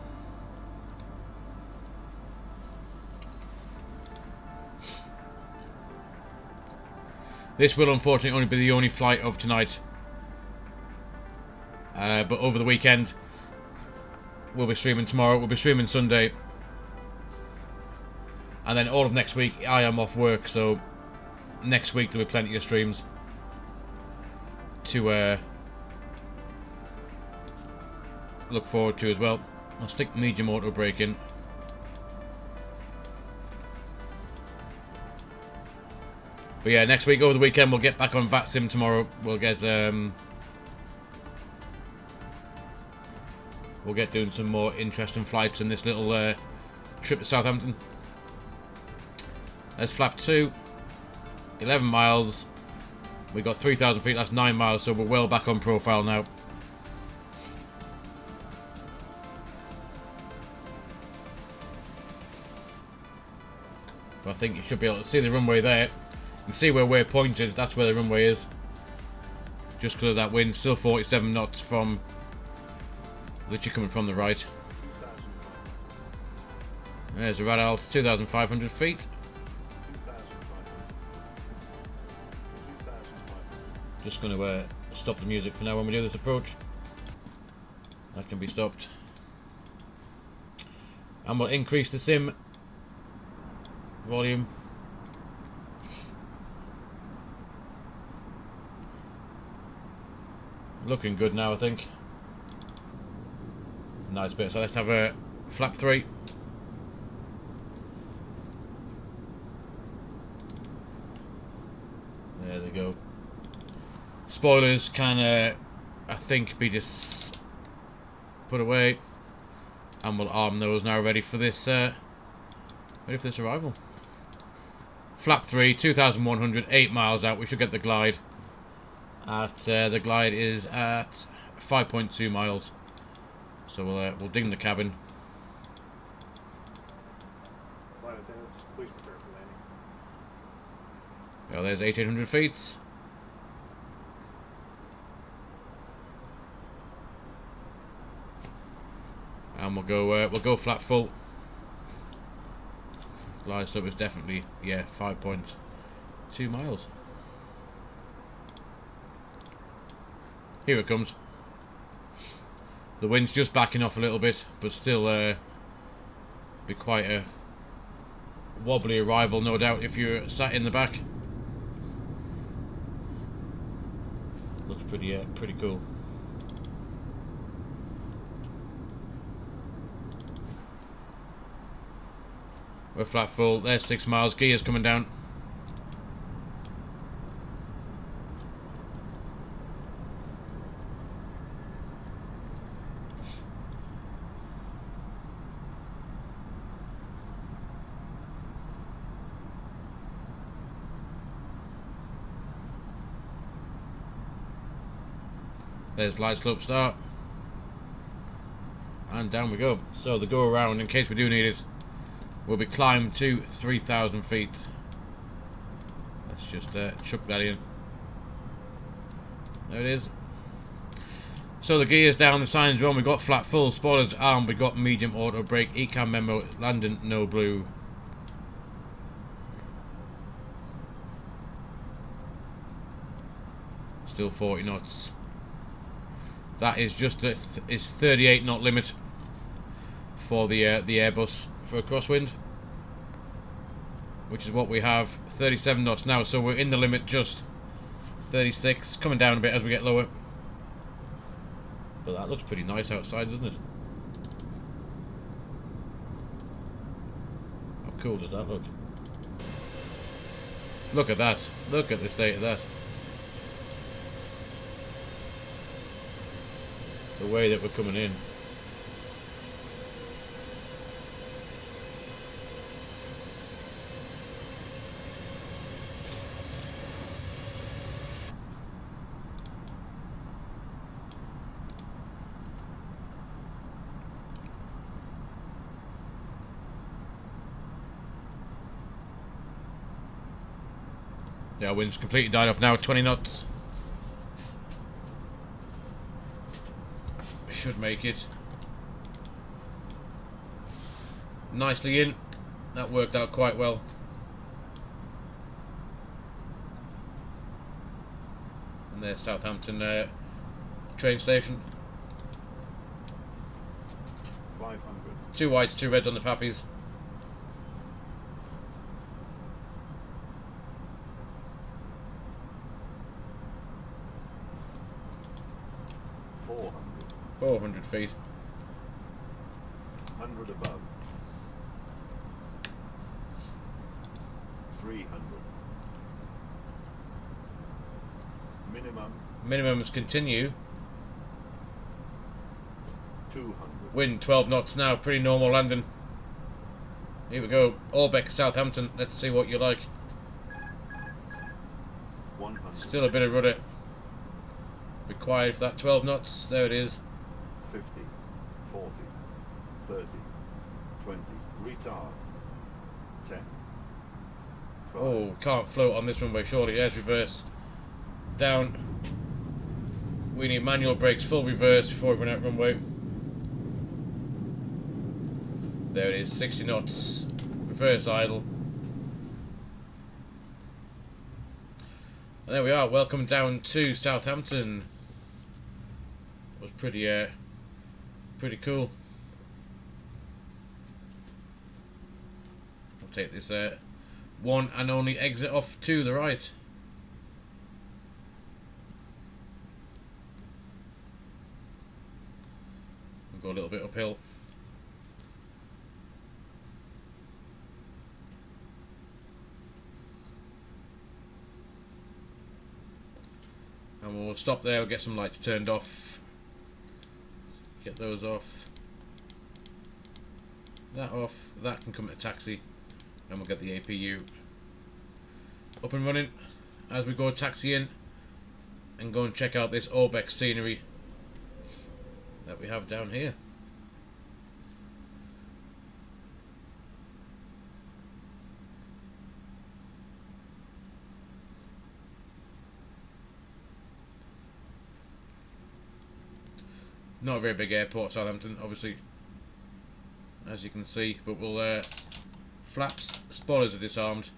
Speaker 1: This will unfortunately only be the only flight of tonight. But over the weekend, we'll be streaming tomorrow, we'll be streaming Sunday, And then all of next week I am off work, so next week there'll be plenty of streams to look forward to as well. I'll stick medium auto brake in. But yeah, next week over the weekend we'll get back on VATSIM tomorrow. We'll get doing some more interesting flights in this little trip to Southampton. There's flap 2, 11 miles. We got 3,000 feet, that's 9 miles, so we're well back on profile now. I think you should be able to see the runway there. You can see where we're pointed, that's where the runway is. Just because of that wind, still 47 knots from, literally coming from the right. There's a rad alt, 2,500 feet. Just going to stop the music for now when we do this approach. That can be stopped. And we'll increase the sim volume. Looking good now, I think. Nice bit. So let's have a flap 3. There they go. Spoilers can, I think, be just put away, and we'll arm those now, ready for this arrival. Flap 3, 2,100, 8 miles out. We should get the glide. The glide is at 5.2 miles. So we'll ding the cabin.
Speaker 5: Flight attendants, please prepare for landing.
Speaker 1: Well, there's 1,800 feet. And we'll go flat full. Glide slope is definitely, yeah, 5.2 miles. Here it comes. The wind's just backing off a little bit, but still be quite a wobbly arrival, no doubt, if you're sat in the back. Looks pretty cool. We're flat full. There's 6 miles. Gears coming down. There's glide slope start. And down we go. So the go around, in case we do need it, will be climbed to 3,000 feet. Let's just chuck that in. There it is. So the gears down, the signs are on. We got flat full, spoilers armed. We got medium auto brake, ecam memo, landing no blue. Still 40 knots. That is just it's 38 knot limit for the Airbus for a crosswind, which is what we have. 37 knots now, so we're in the limit just. 36, coming down a bit as we get lower. But that looks pretty nice outside, doesn't it? How cool does that look? Look at that. Look at the state of that. The way that we're coming in. Yeah, wind's completely died off now, 20 knots. Should make it. Nicely in. That worked out quite well. And there's Southampton train station.
Speaker 5: 500.
Speaker 1: 2 whites, 2 reds on the pappies. 400 feet.
Speaker 7: 100 above. 300. Minimum.
Speaker 1: Minimums continue.
Speaker 7: 200.
Speaker 1: Wind 12 knots now, pretty normal landing. Here we go, ORBX Southampton, let's see what you like.
Speaker 7: 100.
Speaker 1: Still a bit of rudder. Required for that 12 knots, there it is.
Speaker 7: 50. 40. 30. 20. Retard. 10. 12.
Speaker 1: Oh, can't float on this runway, surely. There's reverse. Down. We need manual brakes, full reverse before we run out runway. There it is, 60 knots. Reverse idle. And there we are, welcome down to Southampton. It was pretty cool. I'll take this one and only exit off to the right. We'll go a little bit uphill. And we'll stop there, we'll get some lights turned off. Get those off. That off. That can come to taxi. And we'll get the APU up and running as we go taxi in and go and check out this ORBX scenery that we have down here. Not a very big airport, Southampton, obviously, as you can see, but we'll flaps, spoilers are disarmed.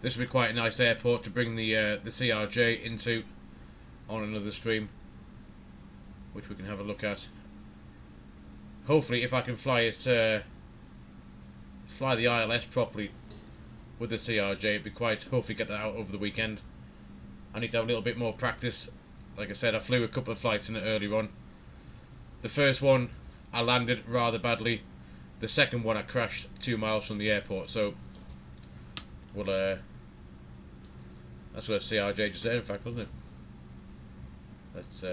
Speaker 1: This will be quite a nice airport to bring the CRJ into on another stream, which we can have a look at. Hopefully, if I can fly it, fly the ILS properly with the CRJ, it'd be quite. Hopefully, get that out over the weekend. I need to have a little bit more practice. Like I said, I flew a couple of flights in it earlier on. The first one, I landed rather badly. The second one, I crashed 2 miles from the airport. So, we'll that's what CRJ just said, in fact, wasn't it? Let's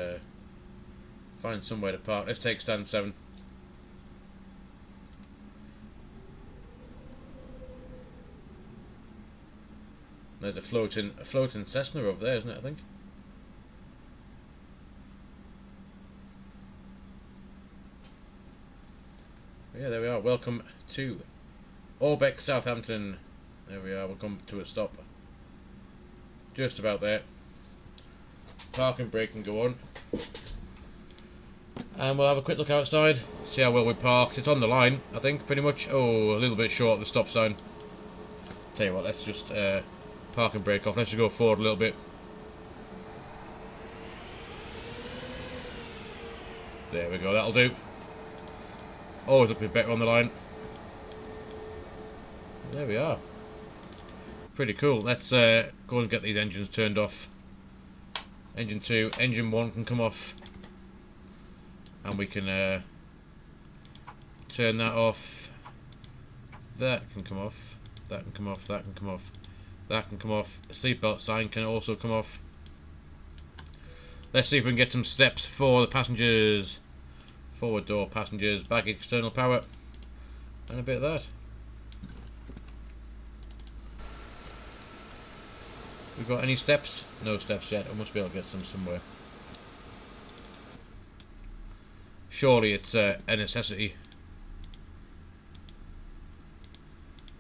Speaker 1: find somewhere to park. Let's take stand 7. There's a floating Cessna over there, isn't it? I think. Yeah, there we are. Welcome to ORBX Southampton. There we are. We'll come to a stop. Just about there. Park and brake and go on. And we'll have a quick look outside. See how well we parked. It's on the line, I think, pretty much. Oh, a little bit short of the stop sign. Tell you what, let's just park and brake off. Let's just go forward a little bit. There we go. That'll do. Always looking better on the line. There we are. Pretty cool. Let's go and get these engines turned off. Engine 2, engine 1 can come off. And we can turn that off. That can come off. That can come off. That can come off. That can come off. Seatbelt sign can also come off. Let's see if we can get some steps for the passengers. Forward door, passengers, back external power, and a bit of that. We've got any steps? No steps yet. I must be able to get some somewhere. Surely it's a necessity.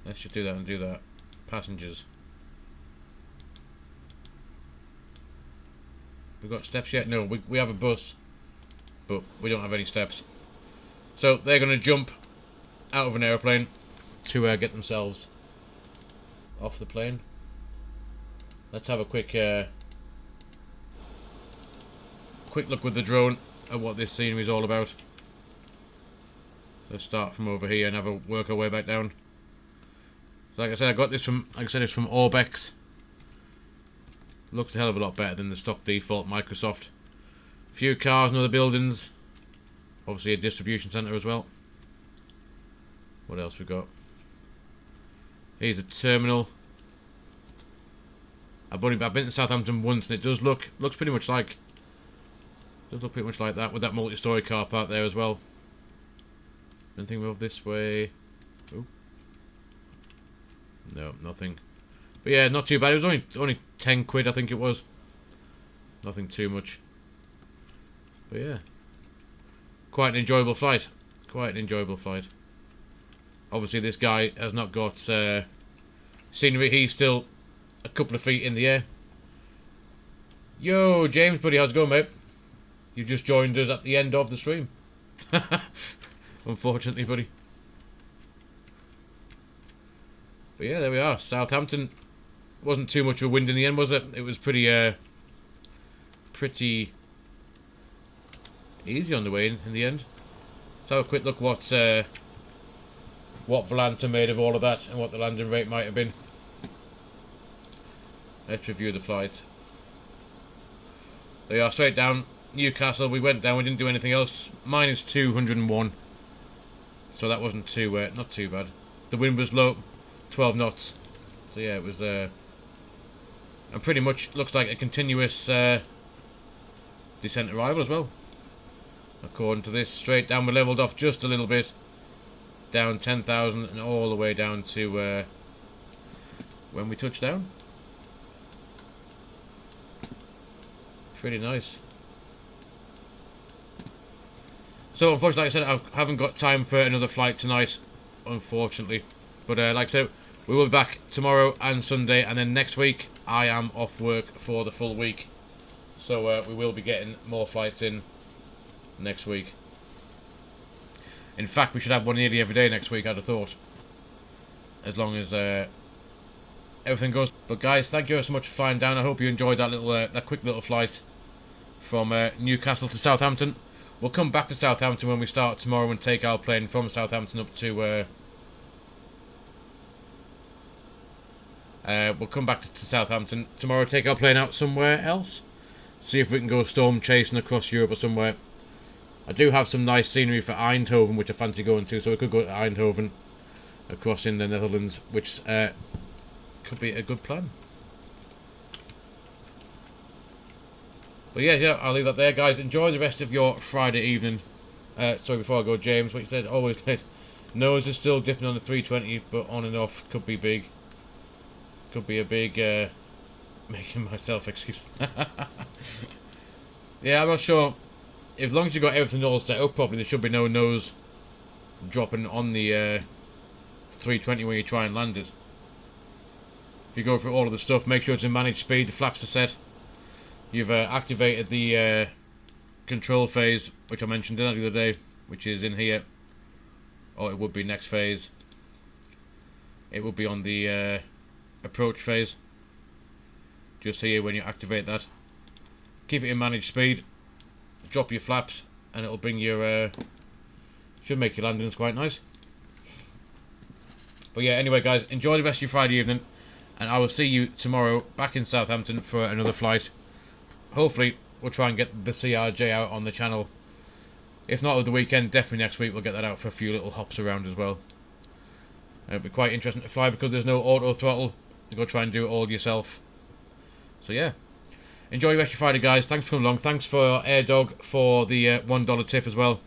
Speaker 1: Let's just do that and do that. Passengers. We've got steps yet? No, we have a bus. But we don't have any steps. So they're going to jump out of an aeroplane to get themselves off the plane. Let's have a quick look with the drone at what this scenery is all about. Let's start from over here and have a work our way back down. So like I said, I got this from, like I said, it's from ORBX. Looks a hell of a lot better than the stock default Microsoft. A few cars and other buildings. Obviously a distribution centre as well. What else we got? Here's a terminal. I've been to Southampton once, and it does looks pretty much like that, with that multi-story car park there as well. Anything move this way? Ooh. No, nothing. But yeah, not too bad. It was only 10 quid, I think it was. Nothing too much. But yeah, quite an enjoyable flight. Quite an enjoyable flight. Obviously, this guy has not got scenery. He's still a couple of feet in the air. Yo, James, buddy, how's it going, mate? You just joined us at the end of the stream. Unfortunately, buddy. But yeah, there we are. Southampton. Wasn't too much of a wind in the end, was it? It was pretty easy on the way in the end. Let's have a quick look what Volanta made of all of that and what the landing rate might have been. Let's review the flight. They are straight down Newcastle. We went down. We didn't do anything else. Minus 201. So that wasn't too not too bad. The wind was low, 12 knots. So yeah, it was and pretty much looks like a continuous descent arrival as well. According to this, straight down we levelled off just a little bit, down 10,000 and all the way down to when we touched down. Pretty nice. So unfortunately, like I said, I haven't got time for another flight tonight, unfortunately. But like I said, we will be back tomorrow and Sunday, and then next week I am off work for the full week. So we will be getting more flights in next week. In fact, we should have one nearly every day next week, I'd have thought. As long as everything goes. But guys, thank you so much for flying down. I hope you enjoyed that little, that quick little flight from Newcastle to Southampton. We'll come back to Southampton when we start tomorrow and take our plane from Southampton up to... we'll come back to Southampton tomorrow, take our plane out somewhere else. See if we can go storm chasing across Europe or somewhere. I do have some nice scenery for Eindhoven, which I fancy going to, so we could go to Eindhoven across in the Netherlands, which could be a good plan. But yeah, I'll leave that there, guys. Enjoy the rest of your Friday evening. Sorry, before I go, James, what you said, always late. Nose is still dipping on the 320, but on and off could be big. Could be a big, making myself excuse. Yeah, I'm not sure. As long as you got everything all set up properly, there should be no nose dropping on the 320 when you try and land it. If you go through all of the stuff, make sure it's in managed speed, the flaps are set. You've activated the control phase, which I mentioned the other day, which is in here. Or it would be next phase. It would be on the approach phase. Just here when you activate that. Keep it in managed speed. Drop your flaps and it'll bring your... should make your landings quite nice. But yeah, anyway guys, enjoy the rest of your Friday evening. And I will see you tomorrow back in Southampton for another flight. Hopefully we'll try and get the CRJ out on the channel. If not over the weekend, definitely next week we'll get that out for a few little hops around as well. It'll be quite interesting to fly because there's no auto throttle. You go try and do it all yourself. So yeah. Enjoy the rest of your Friday, guys. Thanks for coming along. Thanks for AirDog for the $1 tip as well.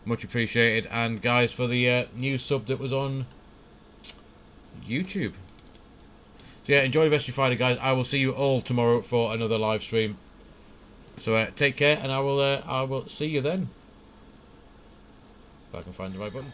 Speaker 1: Much appreciated. And guys, for the new sub that was on YouTube. So yeah, enjoy the rest of your Friday, guys. I will see you all tomorrow for another live stream. So take care, and I will see you then. If I can find the right button.